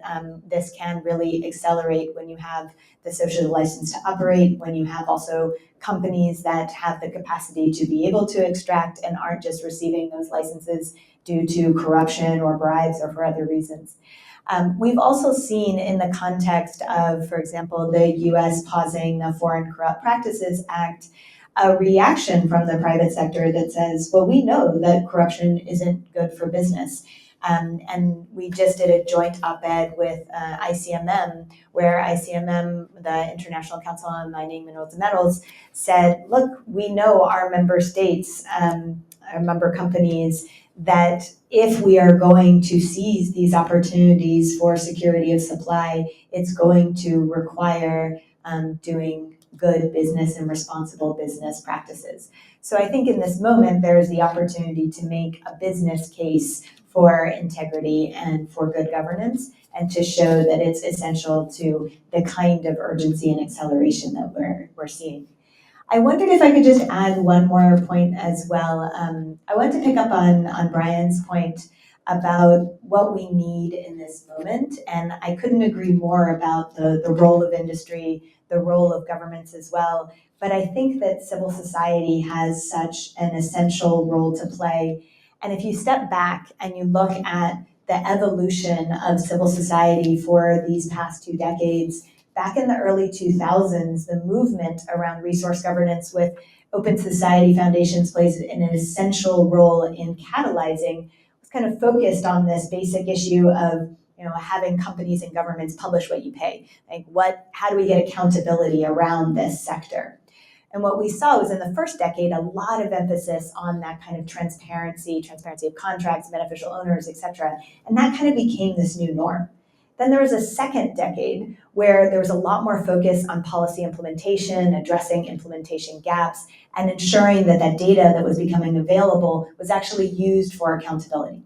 this can really accelerate when you have the social license to operate, when you have also companies that have the capacity to be able to extract and aren't just receiving those licenses due to corruption or bribes or for other reasons. We've also seen in the context of, for example, the US pausing the Foreign Corrupt Practices Act, a reaction from the private sector that says, well, we know that corruption isn't good for business. And we just did a joint op-ed with ICMM, where ICMM, the International Council on Mining, Minerals and Metals, said, look, we know our member states, our member companies, that if we are going to seize these opportunities for security of supply, it's going to require doing good business and responsible business practices. So I think in this moment, there is the opportunity to make a business case for integrity and for good governance, and to show that it's essential to the kind of urgency and acceleration that we're seeing. I wondered if I could just add one more point as well. I want to pick up on Brian's point about what we need in this moment, and I couldn't agree more about the role of industry, the role of governments as well. But I think that civil society has such an essential role to play. And if you step back and you look at the evolution of civil society for these past 2 decades, back in the early 2000s, the movement around resource governance with Open Society Foundations plays an essential role in catalyzing, was kind of focused on this basic issue of having companies and governments publish what you pay. Like how do we get accountability around this sector? And what we saw was in the first decade, a lot of emphasis on that kind of transparency of contracts, beneficial owners, et cetera. And that kind of became this new norm. Then there was a second decade where there was a lot more focus on policy implementation, addressing implementation gaps, and ensuring that that data that was becoming available was actually used for accountability.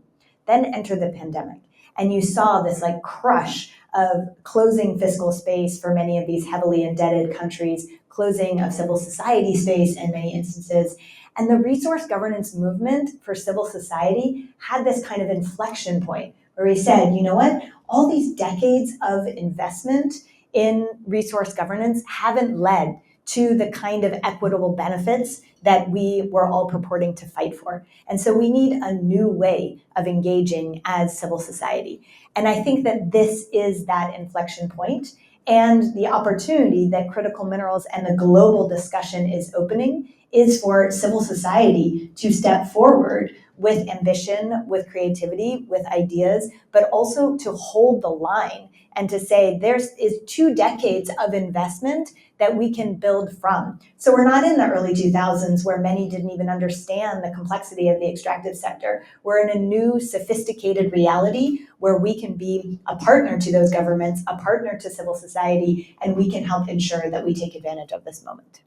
Then entered the pandemic, and you saw this crush of closing fiscal space for many of these heavily indebted countries, closing of civil society space in many instances. And the resource governance movement for civil society had this kind of inflection point where we said, you know what, all these decades of investment in resource governance haven't led to the kind of equitable benefits that we were all purporting to fight for. And so we need a new way of engaging as civil society. And I think that this is that inflection point and the opportunity that critical minerals and the global discussion is opening is for civil society to step forward with ambition, with creativity, with ideas, but also to hold the line and to say there is 2 decades of investment that we can build from. So we're not in the early 2000s where many didn't even understand the complexity of the extractive sector. We're in a new, sophisticated reality where we can be a partner to those governments, a partner to civil society, and we can help ensure that we take advantage of this moment.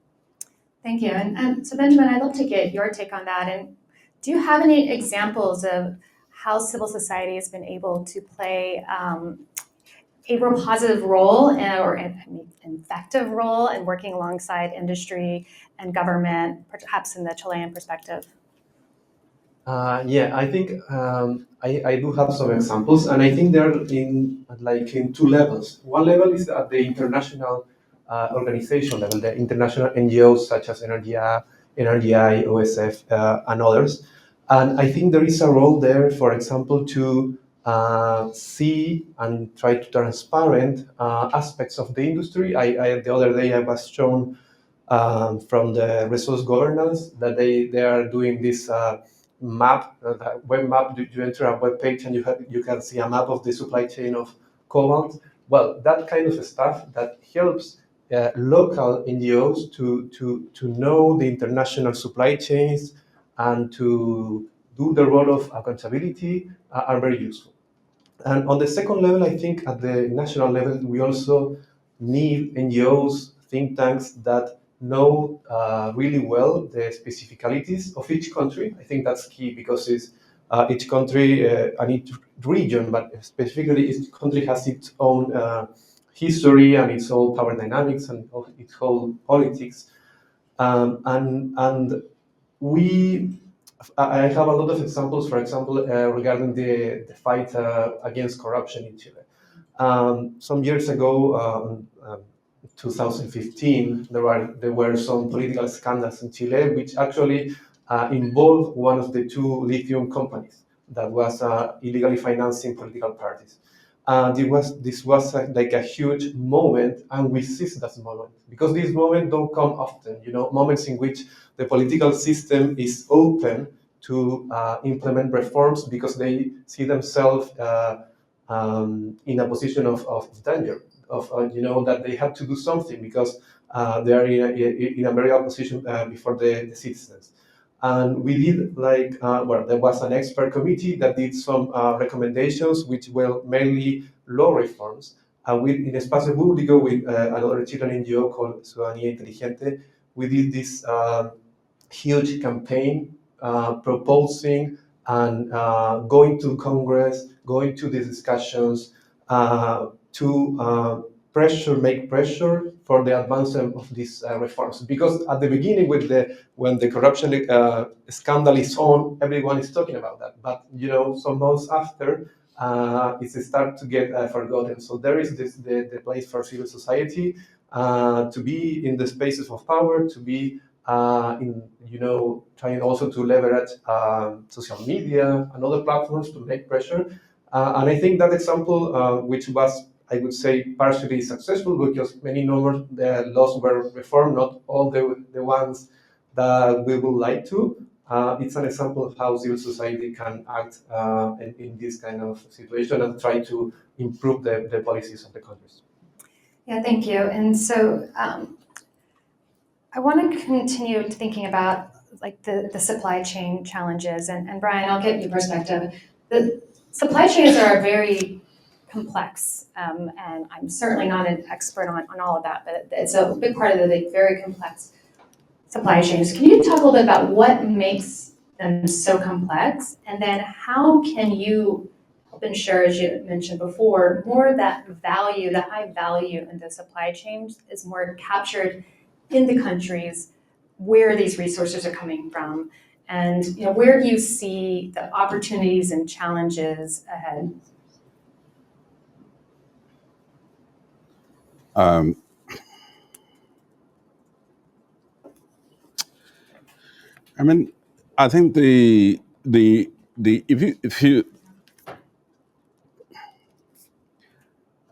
Thank you. And so Benjamin, I'd love to get your take on that. And do you have any examples of how civil society has been able to play a real positive role or an effective role in working alongside industry and government, perhaps in the Chilean perspective? Yeah, I think I do have some examples, and I think they're in 2 levels. One level is at the international organization level, the international NGOs such as NRGI, OSF, and others. And I think there is a role there, for example, to see and try to transparent aspects of the industry. The other day I was shown from the resource governance that they are doing this map, web map. You enter a web page and you can see a map of the supply chain of cobalt. Well, that kind of stuff that helps local NGOs to know the international supply chains and to do the role of accountability are very useful. And on the second level, I think at the national level, we also need NGOs, think tanks that know really well the specificities of each country. I think that's key because each country and each region, but specifically each country has its own history and its own power dynamics and its whole politics. And I have a lot of examples, for example, regarding the fight against corruption in Chile. Some years ago, 2015, there were some political scandals in Chile, which actually involved one of the 2 lithium companies that was illegally financing political parties. This was like a huge moment, and we seized that moment because these moments don't come often. Moments in which the political system is open to implement reforms because they see themselves in a position of danger, that they have to do something because they are in a very opposition before the citizens. And we did there was an expert committee that did some recommendations, which were mainly law reforms. In Espacio Público with another Chilean NGO called Ciudadanía Inteligente, we did this huge campaign proposing and going to Congress, going to the discussions to make pressure for the advancement of these reforms. Because at the beginning, when the corruption scandal is on, everyone is talking about that. But some months after, it starts to get forgotten. So there is the place for civil society to be in the spaces of power, to be trying also to leverage social media and other platforms to make pressure. And I think that example, which was, I would say, partially successful because many laws were reformed, not all the ones that we would like to. It's an example of how civil society can act in this kind of situation and try to improve the policies of the countries. Yeah, thank you. And so I want to continue thinking about the supply chain challenges. And Brian, I'll get your perspective. The supply chains are very complex, and I'm certainly not an expert on all of that, but it's a big part of the very complex supply chains. Can you talk a little bit about what makes them so complex, and then how can you help ensure, as you mentioned before, more of that value, the high value in the supply chains is more captured in the countries where these resources are coming from, and where do you see the opportunities and challenges ahead? I mean, I think the if you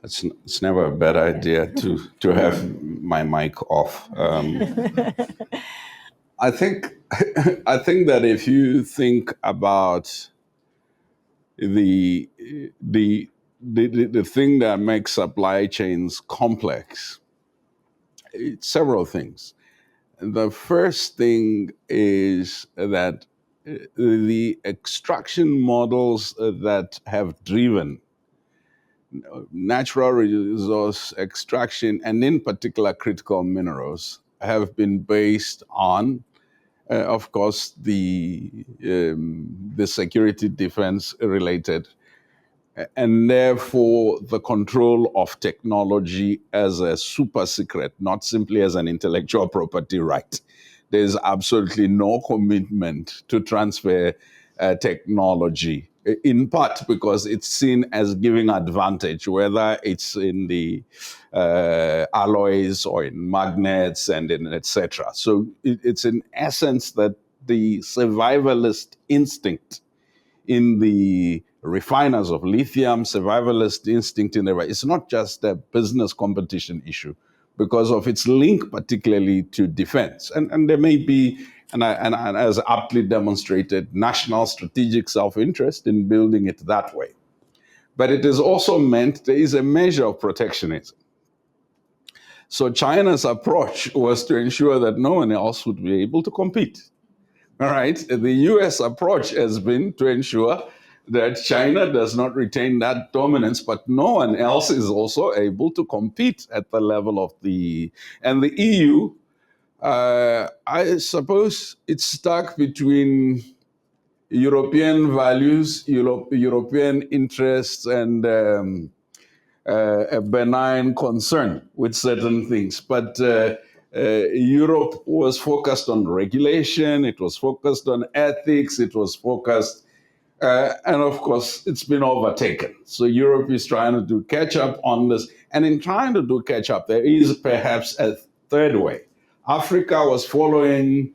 it's never a bad idea to have my mic off. I think I think that if you think about the the the thing that makes supply chains complex, it's several things. The first thing is that the extraction models that have driven natural resource extraction, and in particular critical minerals, have been based on, of course, the security defense related, and therefore the control of technology as a super secret, not simply as an intellectual property right. There's absolutely no commitment to transfer technology, in part because it's seen as giving advantage, whether it's in the alloys or in magnets and in etc. So it's in essence that the survivalist instinct in the refiners of lithium, survivalist instinct in the right. It's not just a business competition issue because of its link particularly to defense. And there may be, and as aptly demonstrated, national strategic self-interest in building it that way. But it is also meant there is a measure of protectionism. So China's approach was to ensure that no one else would be able to compete. All right. The US approach has been to ensure that China does not retain that dominance, but no one else is also able to compete at the level of and the EU. I suppose it's stuck between European values, European interests, and a benign concern with certain things. But Europe was focused on regulation, it was focused on ethics, it was focused, and of course, it's been overtaken. So Europe is trying to do catch up on this. And in trying to do catch up, there is perhaps a third way. Africa was following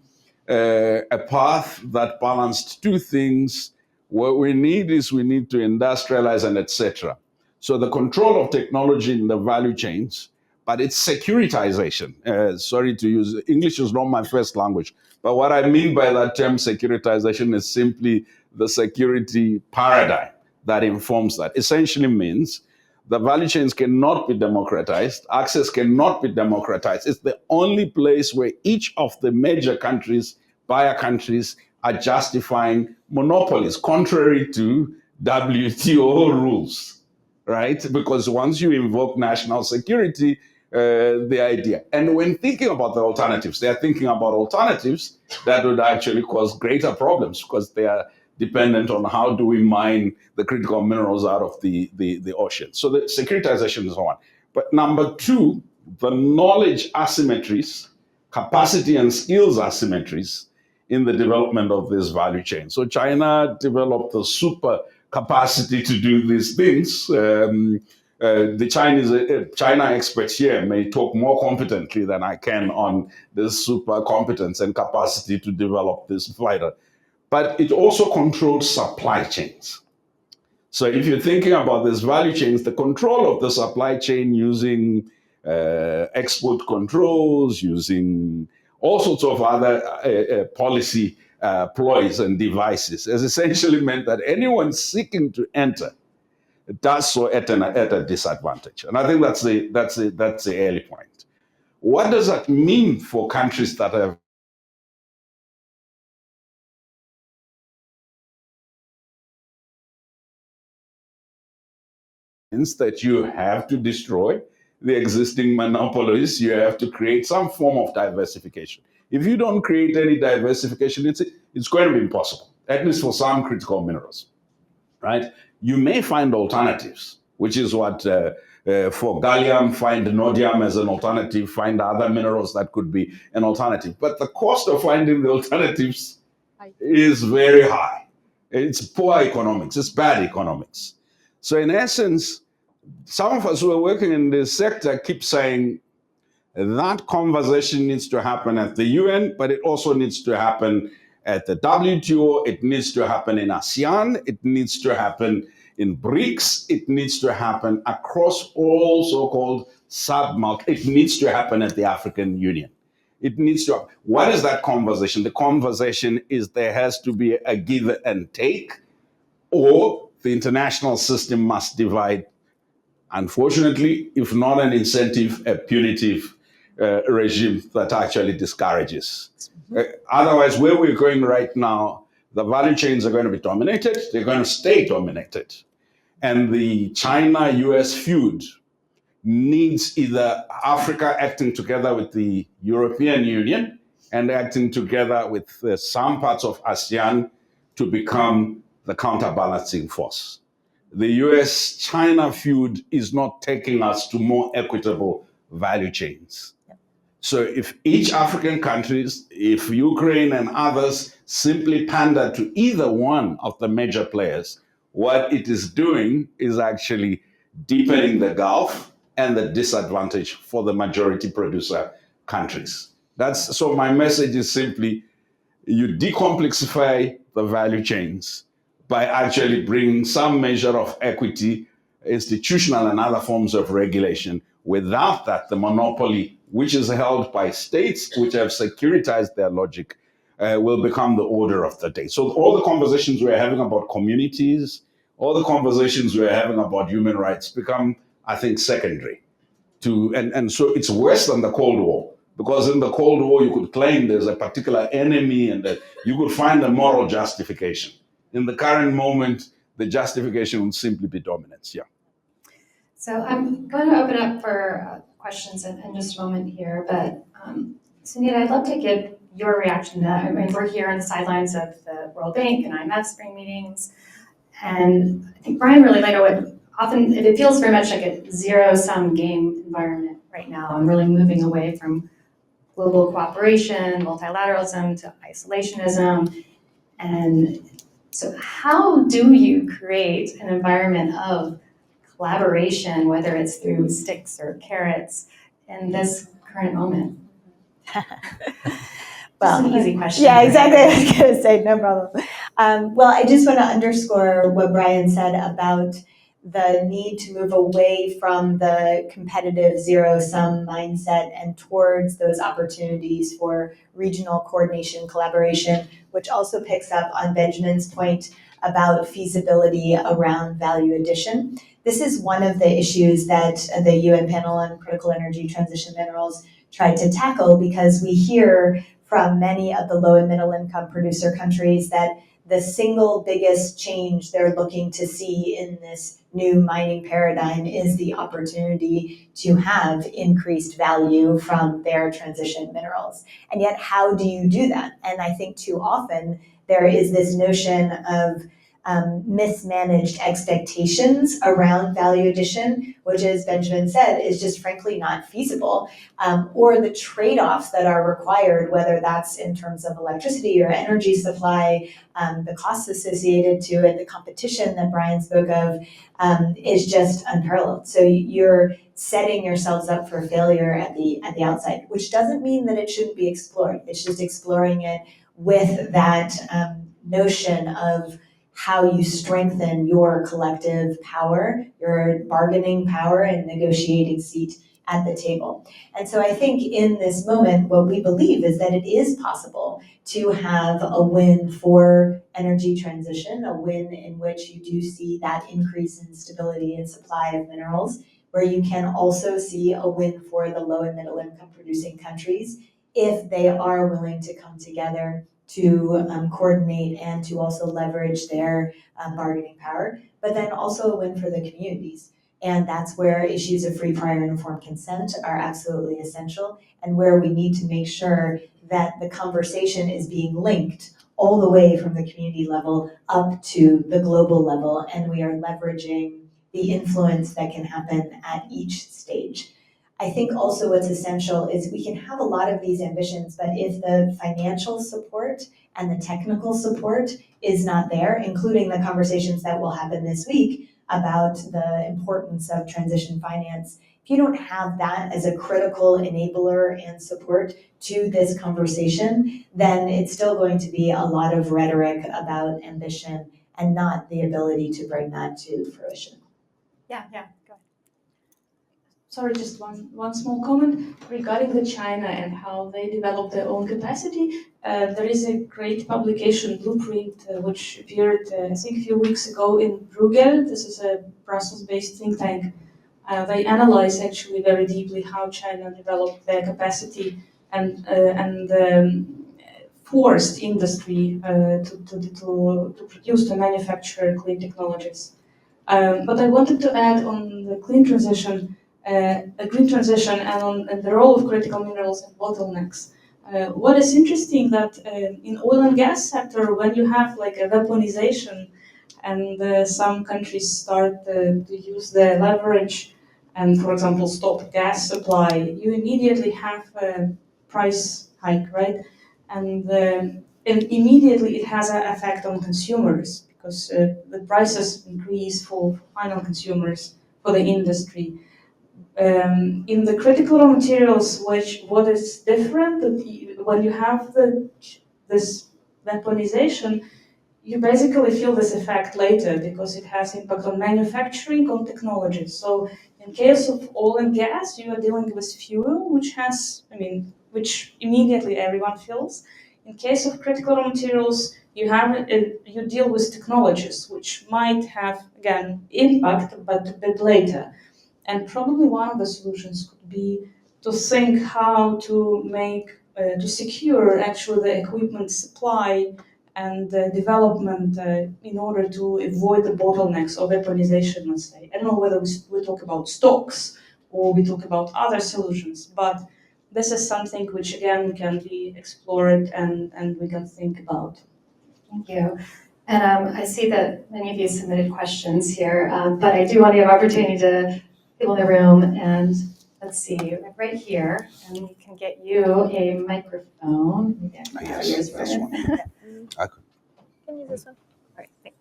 a path that balanced two things. What we need is we need to industrialize and etc. So the control of technology in the value chains, but it's securitization. Sorry to use, English is not my first language, but what I mean by that term securitization is simply the security paradigm that informs that. Essentially means the value chains cannot be democratized, access cannot be democratized. It's the only place where each of the major countries, buyer countries, are justifying monopolies, contrary to WTO rules, right? Because once you invoke national security, the idea. And when thinking about the alternatives, they are thinking about alternatives that would actually cause greater problems because they are dependent on how do we mine the critical minerals out of the ocean. So the securitization is one. But number two, the knowledge asymmetries, capacity and skills asymmetries in the development of this value chain. So China developed the super capacity to do these things. The China experts here may talk more competently than I can on this super competence and capacity to develop this fighter. But it also controls supply chains. So if you're thinking about these value chains, the control of the supply chain using export controls, using all sorts of other policy ploys and devices has essentially meant that anyone seeking to enter does so at a disadvantage. And I think that's the early point. What does that mean for countries that have that you have to destroy the existing monopolies, you have to create some form of diversification. If you don't create any diversification, it's going to be impossible, at least for some critical minerals, right? You may find alternatives, which is what for gallium, find nodium as an alternative, find other minerals that could be an alternative. But the cost of finding the alternatives is very high. It's poor economics, it's bad economics. So in essence, some of us who are working in this sector keep saying that conversation needs to happen at the UN, but it also needs to happen at the WTO, it needs to happen in ASEAN, it needs to happen in BRICS, it needs to happen across all so-called it needs to happen at the African Union. It needs to. What is that conversation? The conversation is there has to be a give and take, or the international system must divide. Unfortunately, if not an incentive, a punitive regime that actually discourages. Otherwise, where we're going right now, the value chains are going to be dominated. They're going to stay dominated. And the China-US feud needs either Africa acting together with the European Union and acting together with some parts of ASEAN to become the counterbalancing force. The US-China feud is not taking us to more equitable value chains. So if each African countries, if Ukraine and others simply pander to either one of the major players, what it is doing is actually deepening the gulf and the disadvantage for the majority producer countries. So my message is simply, you decomplexify the value chains by actually bringing some measure of equity, institutional and other forms of regulation. Without that, the monopoly, which is held by states which have securitized their logic, will become the order of the day. So all the conversations we're having about communities, all the conversations we're having about human rights become, I think, secondary. And so it's worse than the Cold War. Because in the Cold War, you could claim there's a particular enemy and that you could find a moral justification. In the current moment, the justification would simply be dominance. Yeah. So I'm going to open up for questions in just a moment here, but Sunita, I'd love to get your reaction to that. I mean, we're here on the sidelines of the World Bank and IMF spring meetings, and I think Brian really laid out what often it feels very much like a zero-sum game environment right now, and really moving away from global cooperation, multilateralism to isolationism. And so how do you create an environment of collaboration, whether it's through sticks or carrots, in this current moment? Well, an easy question. Yeah, exactly. I was going to say, no problem. Well, I just want to underscore what Brian said about the need to move away from the competitive zero-sum mindset and towards those opportunities for regional coordination, collaboration, which also picks up on Benjamin's point about feasibility around value addition. This is one of the issues that the UN panel on critical energy transition minerals tried to tackle, because we hear from many of the low and middle income producer countries that the single biggest change they're looking to see in this new mining paradigm is the opportunity to have increased value from their transition minerals. And yet, how do you do that? And I think too often there is this notion of mismanaged expectations around value addition, which, as Benjamin said, is just frankly not feasible, or the trade-offs that are required, whether that's in terms of electricity or energy supply, the costs associated to it, the competition that Brian spoke of, is just unparalleled. So you're setting yourselves up for failure at the outside, which doesn't mean that it shouldn't be explored. It's just exploring it with that notion of how you strengthen your collective power, your bargaining power and negotiating seat at the table. And so I think in this moment, what we believe is that it is possible to have a win for energy transition, a win in which you do see that increase in stability and supply of minerals, where you can also see a win for the low and middle income producing countries if they are willing to come together to coordinate and to also leverage their bargaining power, but then also a win for the communities. And that's where issues of free, prior, and informed consent are absolutely essential, and where we need to make sure that the conversation is being linked all the way from the community level up to the global level, and we are leveraging the influence that can happen at each stage. I think also what's essential is we can have a lot of these ambitions, but if the financial support and the technical support is not there, including the conversations that will happen this week about the importance of transition finance if you don't have that as a critical enabler and support to this conversation, then it's still going to be a lot of rhetoric about ambition and not the ability to bring that to fruition. Yeah, go ahead. Sorry, just one small comment regarding the China and how they develop their own capacity. There is a great publication, Blueprint, which appeared, I think, a few weeks ago in Bruegel. This is a Brussels-based think tank. They analyze actually very deeply how China developed their capacity and forced industry to produce, to manufacture clean technologies. But I wanted to add on the clean transition, a green transition, and the role of critical minerals and bottlenecks. What is interesting that in oil and gas sector, when you have like a weaponization, and some countries start to use the leverage, and for example stop gas supply, you immediately have a price hike, right? And immediately it has an effect on consumers because the prices increase for final consumers, for the industry. In the critical raw materials, what is different, that when you have this weaponization, you basically feel this effect later because it has impact on manufacturing, on technology. So in case of oil and gas, you are dealing with fuel, which immediately everyone feels. In case of critical raw materials, you deal with technologies, which might have, again, impact, but a bit later. And probably one of the solutions could be to think how to to secure actually the equipment supply and development in order to avoid the bottlenecks of weaponization, let's say. I don't know whether we talk about stocks or we talk about other solutions, but this is something which again can be explored and we can think about. Thank you. And I see that many of you submitted questions here, but I do want to give opportunity to people in the room. And let's see, right here, and we can get you a microphone. Maybe I can Yes, yours, this Ryan. one. I could. Can you use this one? All right, thanks.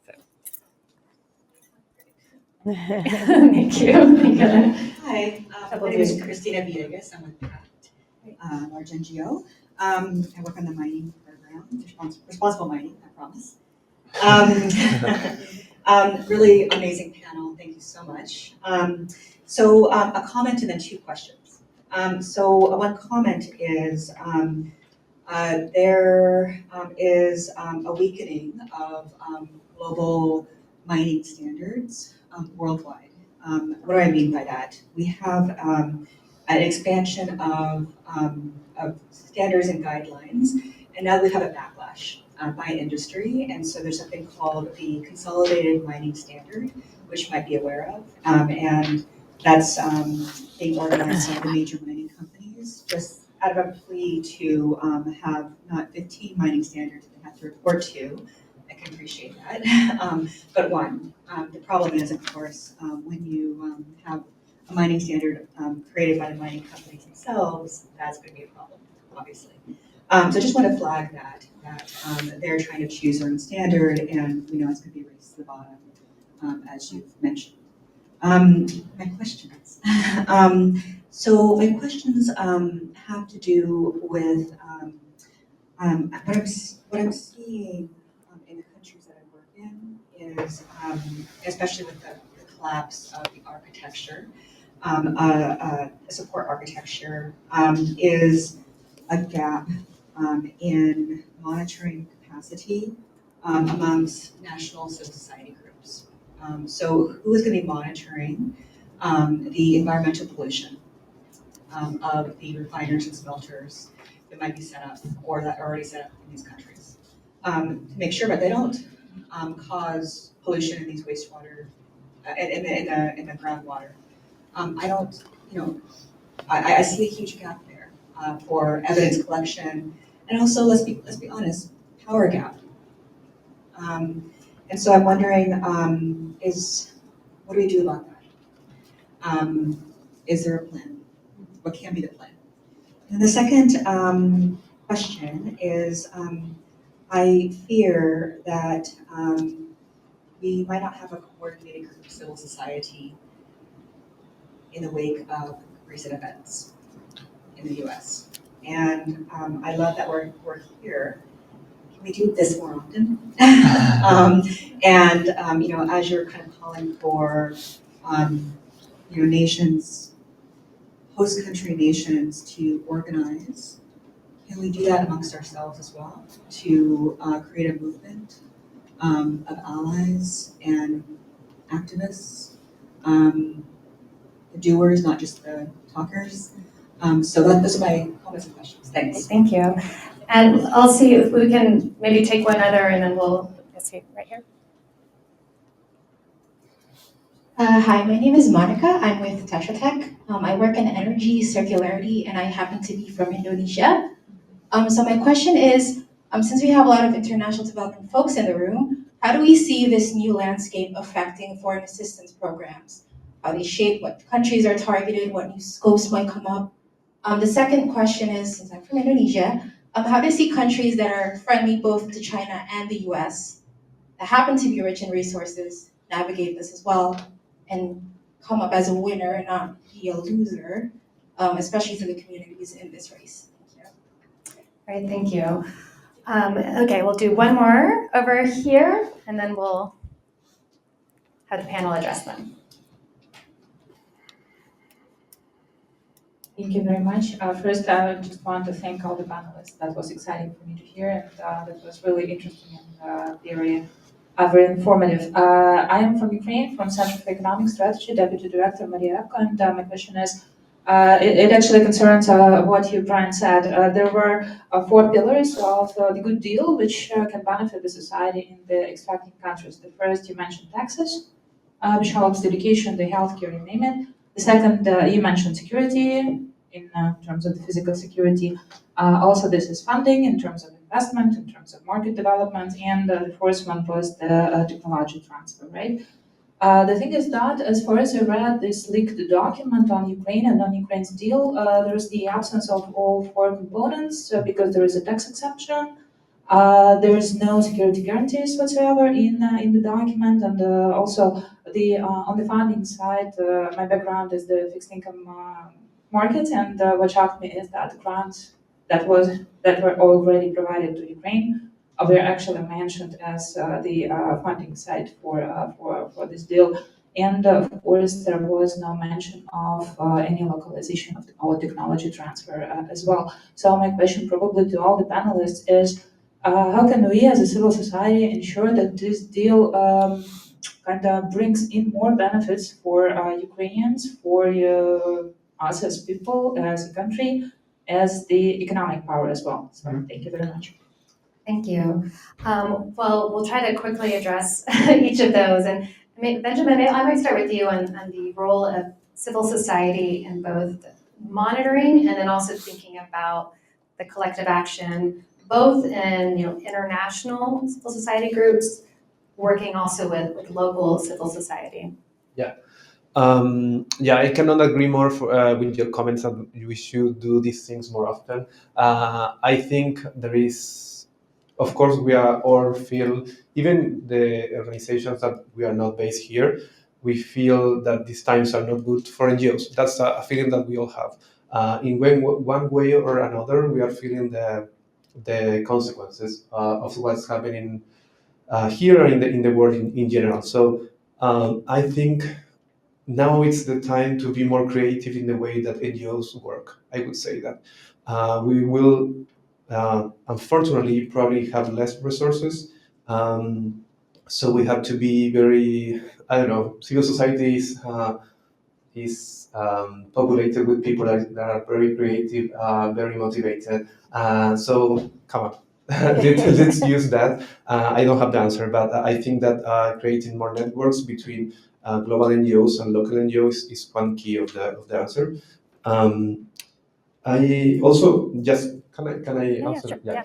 Thank you. Hi, my name is Christina Villegas. I'm with Pratt, large NGO. I work on the mining program, responsible mining, I promise. Really amazing panel. Thank you so much. So a comment and then two questions. So one comment is there is a weakening of global mining standards worldwide. What do I mean by that? We have an expansion of standards and guidelines, and now we have a backlash by industry. And so there's something called the Consolidated Mining Standard, which you might be aware of, and that's being organized by the major mining companies, just out of a plea to have not 15 mining standards that they have to report to. I can appreciate that, but one. The problem is, of course, when you have a mining standard created by the mining companies themselves, that's going to be a problem, obviously. So I just want to flag that they're trying to choose their own standard, and we know it's going to be raised to the bottom, as you've mentioned. My questions. So my questions have to do with what I'm seeing in the countries that I work in is, especially with the collapse of the architecture, support architecture, is a gap in monitoring capacity amongst national civil society groups. So who is going to be monitoring the environmental pollution of the refiners and smelters that might be set up or that are already set up in these countries to make sure that they don't cause pollution in these wastewater in the groundwater. I don't, I see a huge gap there for evidence collection, and also let's be honest, power gap. And so I'm wondering, what do we do about that? Is there a plan? What can be the plan? And the second question is, I fear that we might not have a coordinated group of civil society in the wake of recent events in the US. And I love that we're here. Can we do this more often? As you're kind of calling for, nations, host country nations to organize, can we do that amongst ourselves as well to create a movement of allies and activists, the doers, not just the talkers? So those are my comments and questions. Thanks. Thank you. And I'll see if we can maybe take one other and then we'll see right here. Hi, my name is Monica. I'm with Tetra Tech. I work in energy circularity and I happen to be from Indonesia. So my question is, since we have a lot of international development folks in the room, how do we see this new landscape affecting foreign assistance programs? How they shape, what countries are targeted, what new scopes might come up? The second question is, since I'm from Indonesia, how do you see countries that are friendly both to China and the US that happen to be rich in resources navigate this as well and come up as a winner and not be a loser, especially for the communities in this race? Thank you. All right, thank you. Okay, we'll do one more over here and then we'll have the panel address them. Thank you very much. First, I just want to thank all the panelists. That was exciting for me to hear, and that was really interesting and very informative. I am from Ukraine, from Center for Economic Strategy, Deputy Director Maria Repko, and my question is, it actually concerns what you, Brian, said. There were 4 pillars of the good deal, which can benefit the society in the extracting countries. The first, you mentioned taxes, which helps the education, the healthcare, you name it. The second, you mentioned security in terms of the physical security. Also, this is funding in terms of investment, in terms of market development, and the fourth one was the technology transfer, right? The thing is that, as far as I read this leaked document on Ukraine and on Ukraine's deal, there's the absence of all 4 components because there is a tax exemption. There is no security guarantees whatsoever in the document, and also on the funding side, my background is the fixed income market, and what shocked me is that grants that were already provided to Ukraine were actually mentioned as the funding side for this deal. And of course, there was no mention of any localization of our technology transfer as well. So my question probably to all the panelists is, how can we as a civil society ensure that this deal kind of brings in more benefits for Ukrainians, for us as people, as a country, as the economic power as well? So thank you very much. Thank you. Well, we'll try to quickly address each of those. And Benjamin, I might start with you on the role of civil society in both monitoring and then also thinking about the collective action, both in international civil society groups, working also with local civil society. I cannot agree more with your comments that we should do these things more often. I think there is, of course, we are all feel, even the organizations that we are not based here, we feel that these times are not good for NGOs. That's a feeling that we all have. In one way or another, we are feeling the consequences of what's happening here in the world in general. So I think now it's the time to be more creative in the way that NGOs work. I would say that we will, unfortunately, probably have less resources. So we have to be very, civil society is populated with people that are very creative, very motivated. So come on, let's use that. I don't have the answer, but I think that creating more networks between global NGOs and local NGOs is one key of the answer. I also just can I answer? Yeah.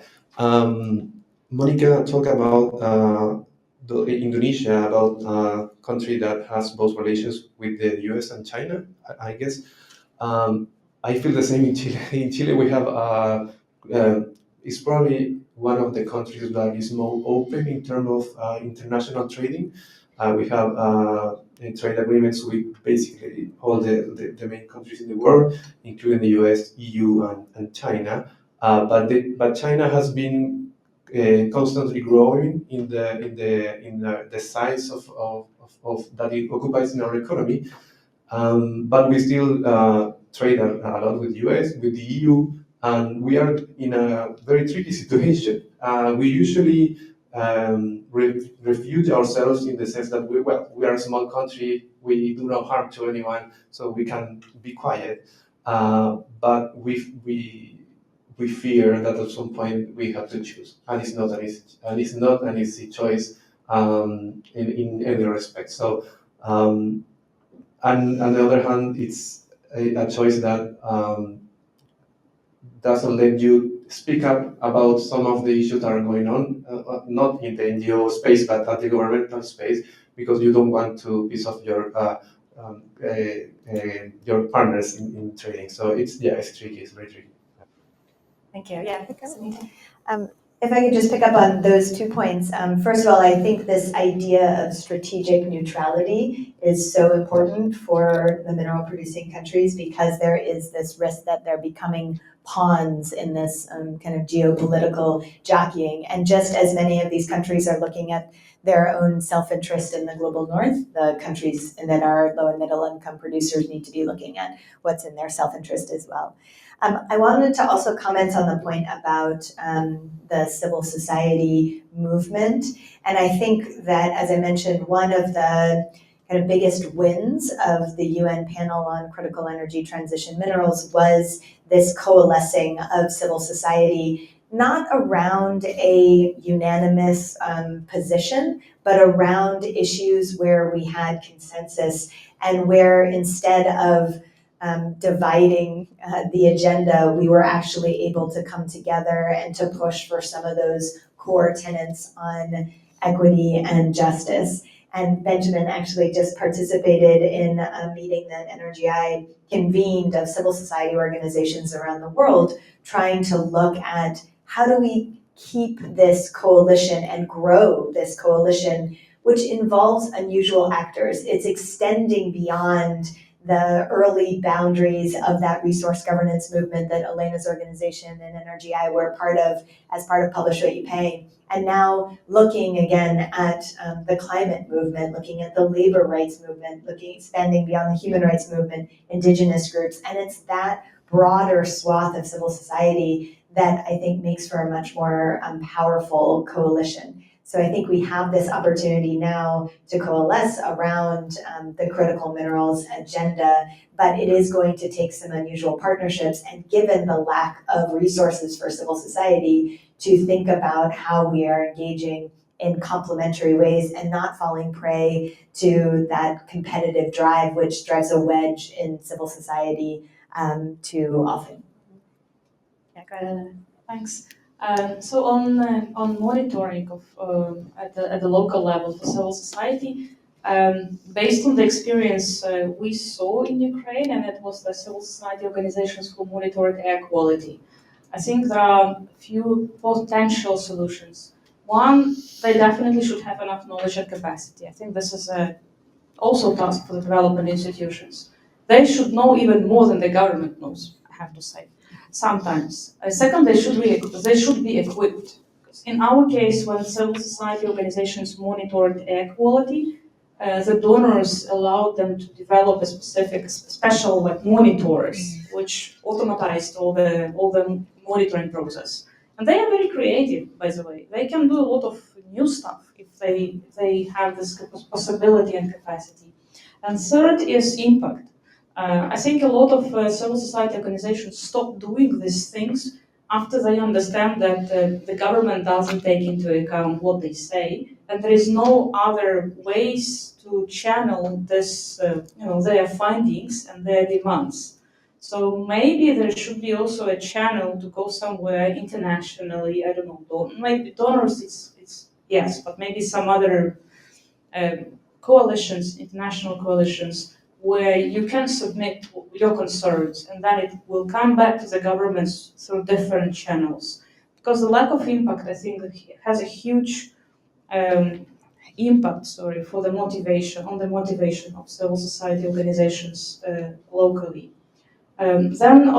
Monica talked about Indonesia, about a country that has both relations with the US and China, I guess. I feel the same in Chile. In Chile, we have it's probably one of the countries that is more open in terms of international trading. We have trade agreements with basically all the main countries in the world, including the US, EU, and China. But China has been constantly growing in the size of that it occupies in our economy. But we still trade a lot with the US, with the EU, and we are in a very tricky situation. We usually refuge ourselves in the sense that we are a small country, we do no harm to anyone, so we can be quiet. But we fear that at some point we have to choose, and it's not an easy choice in any respect. So. And on the other hand, it's a choice that doesn't let you speak up about some of the issues that are going on, not in the NGO space, but at the governmental space, because you don't want to piss off your partners in trading. So it's tricky. It's very tricky. Thank you. Yeah. If I could just pick up on those 2 points. First of all, I think this idea of strategic neutrality is so important for the mineral producing countries because there is this risk that they're becoming pawns in this kind of geopolitical jockeying. And just as many of these countries are looking at their own self-interest in the global north, the countries that are low and middle income producers need to be looking at what's in their self-interest as well. I wanted to also comment on the point about the civil society movement. And I think that, as I mentioned, one of the kind of biggest wins of the UN panel on critical energy transition minerals was this coalescing of civil society, not around a unanimous position, but around issues where we had consensus and where instead of dividing the agenda, we were actually able to come together and to push for some of those core tenets on equity and justice. And Benjamin actually just participated in a meeting that NRGI convened of civil society organizations around the world, trying to look at how do we keep this coalition and grow this coalition, which involves unusual actors. It's extending beyond the early boundaries of that resource governance movement that Elena's organization and NRGI were a part of as part of Publish What You Pay. And now looking again at the climate movement, looking at the labor rights movement, expanding beyond the human rights movement, indigenous groups. And it's that broader swath of civil society that I think makes for a much more powerful coalition. So I think we have this opportunity now to coalesce around the critical minerals agenda, but it is going to take some unusual partnerships. And given the lack of resources for civil society, to think about how we are engaging in complementary ways and not falling prey to that competitive drive, which drives a wedge in civil society too often. Yeah, go ahead. Thanks. So on monitoring of at the local level for civil society, based on the experience we saw in Ukraine, and it was the civil society organizations who monitored air quality. I think there are a few potential solutions. One, they definitely should have enough knowledge and capacity. I think this is also a task for the development institutions. They should know even more than the government knows, I have to say, sometimes. Second, they should be equipped. In our case, when civil society organizations monitored air quality, the donors allowed them to develop a special monitors, which automatized all the monitoring process. And they are very creative, by the way. They can do a lot of new stuff if they have this possibility and capacity. And third is impact. I think a lot of civil society organizations stop doing these things after they understand that the government doesn't take into account what they say, and there is no other ways to channel this, their findings and their demands. So maybe there should be also a channel to go somewhere internationally. I don't know. Maybe donors, it's yes, but maybe some other coalitions, international coalitions, where you can submit your concerns and then it will come back to the governments through different channels. Because the lack of impact, I think, has a huge impact, sorry, for the motivation of civil society organizations locally. Then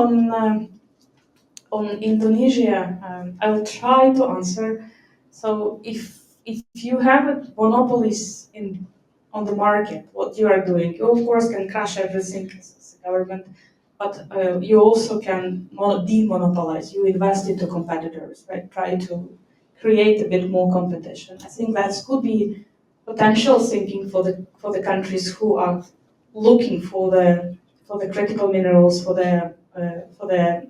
on Indonesia, I'll try to answer. So if you have monopolies on the market, what you are doing, you of course can crash everything as a government, but you also can demonopolize. You invest into competitors, right? Try to create a bit more competition. I think that could be potential thinking for the countries who are looking for the critical minerals for their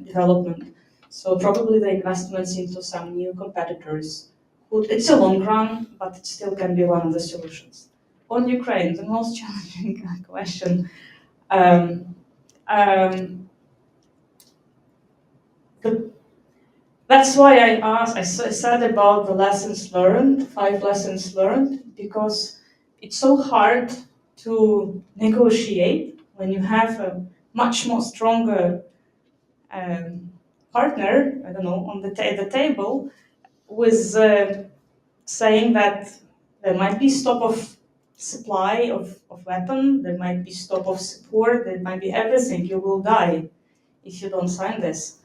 development. So probably the investments into some new competitors it's a long run, but it still can be one of the solutions. On Ukraine, the most challenging question. Um, um, that's why I said about the lessons learned, 5 lessons learned, because it's so hard to negotiate when you have a much more stronger partner, I don't know, on the table with saying that there might be stop of supply of weapon, there might be stop of support, there might be everything. You will die if you don't sign this.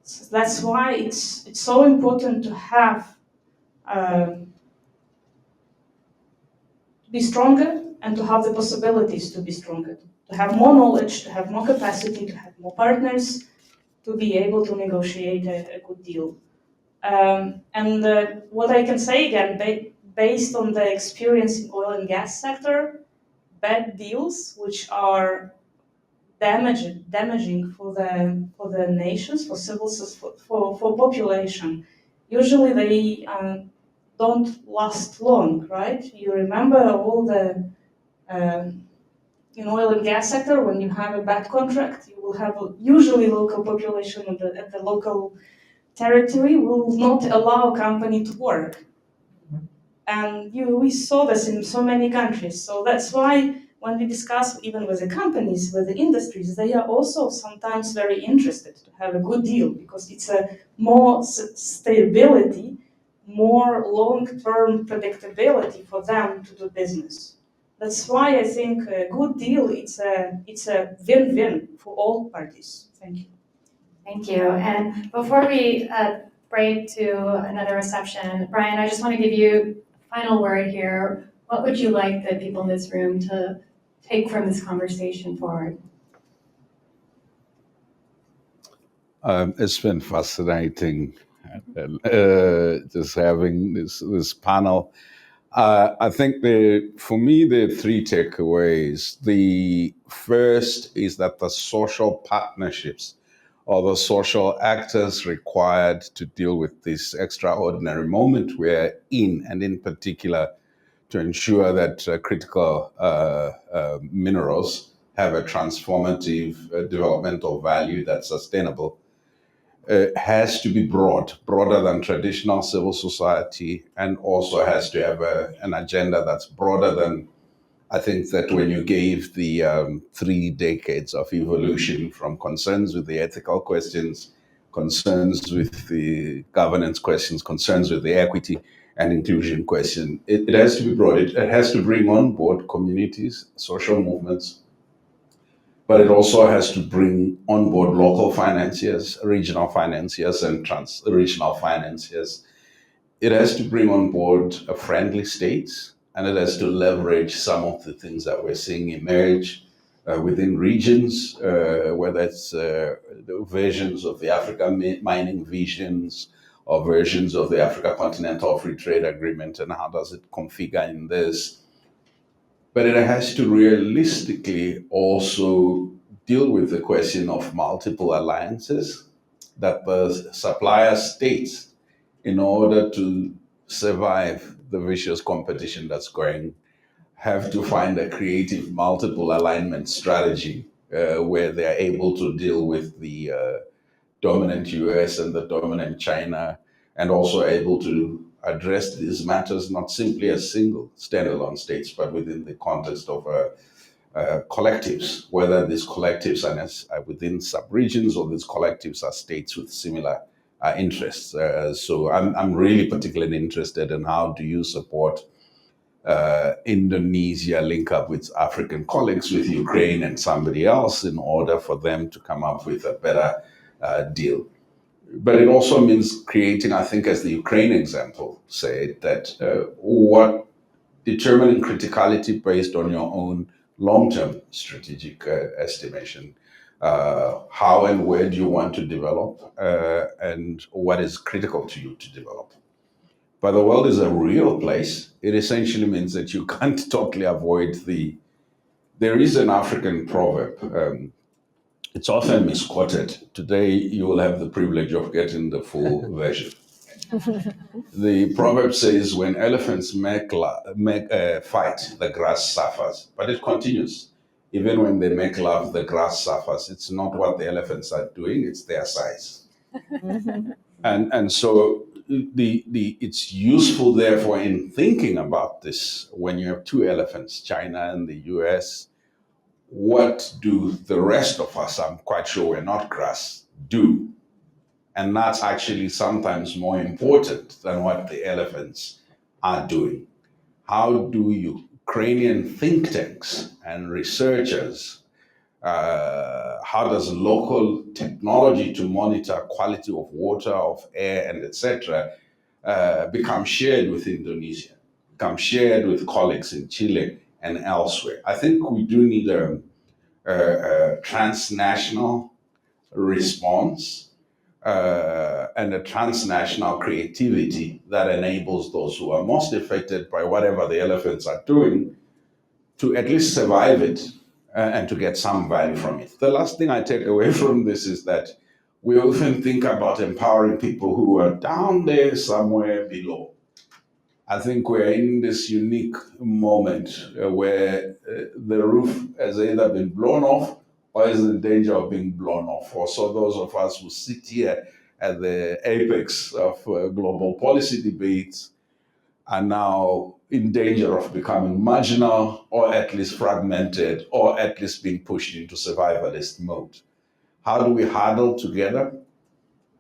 So that's why it's so important to have to be stronger and to have the possibilities to be stronger, to have more knowledge, to have more capacity, to have more partners, to be able to negotiate a good deal. And what I can say again, based on the experience in oil and gas sector, bad deals which are damaging for the nations, for civil for population, usually they don't last long, right? You remember all the in oil and gas sector, when you have a bad contract, you will have usually local population at the local territory will not allow a company to work. And we saw this in so many countries. So that's why when we discuss even with the companies, with the industries, they are also sometimes very interested to have a good deal because it's a more stability, more long-term predictability for them to do business. That's why I think a good deal, it's a win-win for all parties. Thank you. Thank you. And before we break to another reception, Brian, I just want to give you a final word here. What would you like the people in this room to take from this conversation forward? It's been fascinating just having this panel. I think for me, the 3 takeaways. The first is that the social partnerships or the social actors required to deal with this extraordinary moment we're in, and in particular, to ensure that critical minerals have a transformative developmental value that's sustainable, has to be broader than traditional civil society, and also has to have an agenda that's broader than, I think that when you gave the 3 decades of evolution from concerns with the ethical questions, concerns with the governance questions, concerns with the equity and inclusion question, it has to be broad. It has to bring on board communities, social movements, but it also has to bring on board local financiers, regional financiers, and trans-regional financiers. It has to bring on board a friendly states, and it has to leverage some of the things that we're seeing emerge within regions, whether it's the versions of the Africa mining visions or versions of the Africa Continental Free Trade Agreement, and how does it configure in this. But it has to realistically also deal with the question of multiple alliances that the supplier states, in order to survive the vicious competition that's going, have to find a creative multiple alignment strategy where they're able to deal with the dominant US and the dominant China, and also able to address these matters not simply as single standalone states, but within the context of collectives, whether these collectives are within sub-regions or these collectives are states with similar interests. So I'm really particularly interested in how do you support Indonesia link up with African colleagues, with Ukraine and somebody else, in order for them to come up with a better deal. But it also means creating, I think, as the Ukraine example said, that what determining criticality based on your own long-term strategic estimation. How and where do you want to develop, and what is critical to you to develop? But the world is a real place. It essentially means that you can't totally avoid there is an African proverb. It's often misquoted. Today, you will have the privilege of getting the full version. The proverb says, when elephants fight, the grass suffers. But it continues. Even when they make love, the grass suffers. It's not what the elephants are doing, it's their size. And so it's useful, therefore, in thinking about this, when you have two elephants, China and the US, what do the rest of us, I'm quite sure we're not grass, do? And that's actually sometimes more important than what the elephants are doing. How do Ukrainian think tanks and researchers, how does local technology to monitor quality of water, of air, and etc. Become shared with Indonesia, become shared with colleagues in Chile and elsewhere? I think we do need a transnational response and a transnational creativity that enables those who are most affected by whatever the elephants are doing to at least survive it and to get some value from it. The last thing I take away from this is that we often think about empowering people who are down there somewhere below. I think we're in this unique moment where the roof has either been blown off or is in danger of being blown off. Also, those of us who sit here at the apex of global policy debates are now in danger of becoming marginal, or at least fragmented, or at least being pushed into survivalist mode. How do we huddle together?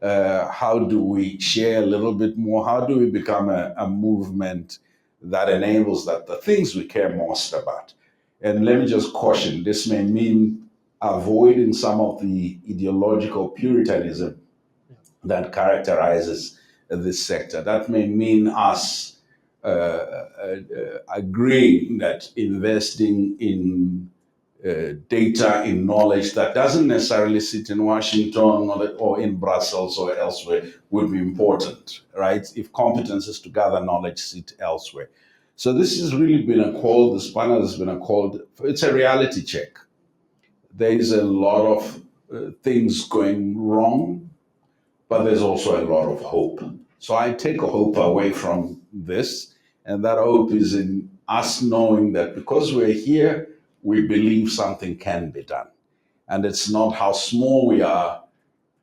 How do we share a little bit more? How do we become a movement that enables that the things we care most about? And let me just caution, this may mean avoiding some of the ideological puritanism that characterizes this sector. That may mean us agreeing that investing in data, in knowledge that doesn't necessarily sit in Washington or in Brussels or elsewhere would be important, right? If competences to gather knowledge sit elsewhere. So this has really been a call, this panel has been a call, it's a reality check. There is a lot of things going wrong, but there's also a lot of hope. So I take a hope away from this, and that hope is in us knowing that because we're here, we believe something can be done. And it's not how small we are,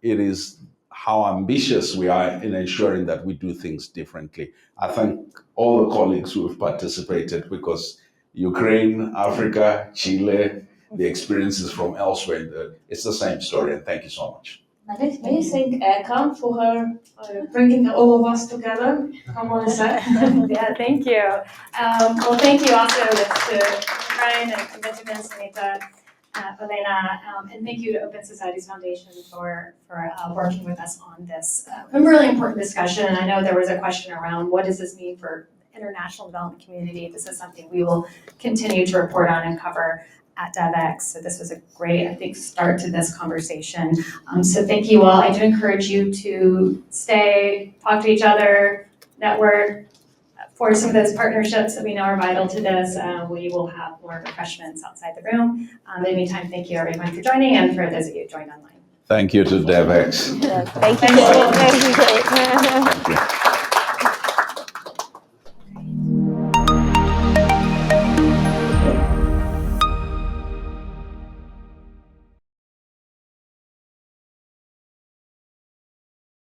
it is how ambitious we are in ensuring that we do things differently. I thank all the colleagues who have participated, because Ukraine, Africa, Chile, the experiences from elsewhere, it's the same story, and thank you so much. May I thank Eka for her bringing all of us together? Come on, Zach. Yeah, thank you. Well, thank you also to Brian and Benjamin, Sunita, Elena, and thank you to Open Societies Foundation for working with us on this a really important discussion. And I know there was a question around what does this mean for international development community. This is something we will continue to report on and cover at Devex. So this was a great, I think, start to this conversation. So thank you all. I do encourage you to stay, talk to each other, network, for some of those partnerships that we know are vital to this. We will have more refreshments outside the room. In the meantime, thank you everyone for joining, and for those of you who joined online. Thank you to Devex. Thank you. Thank you.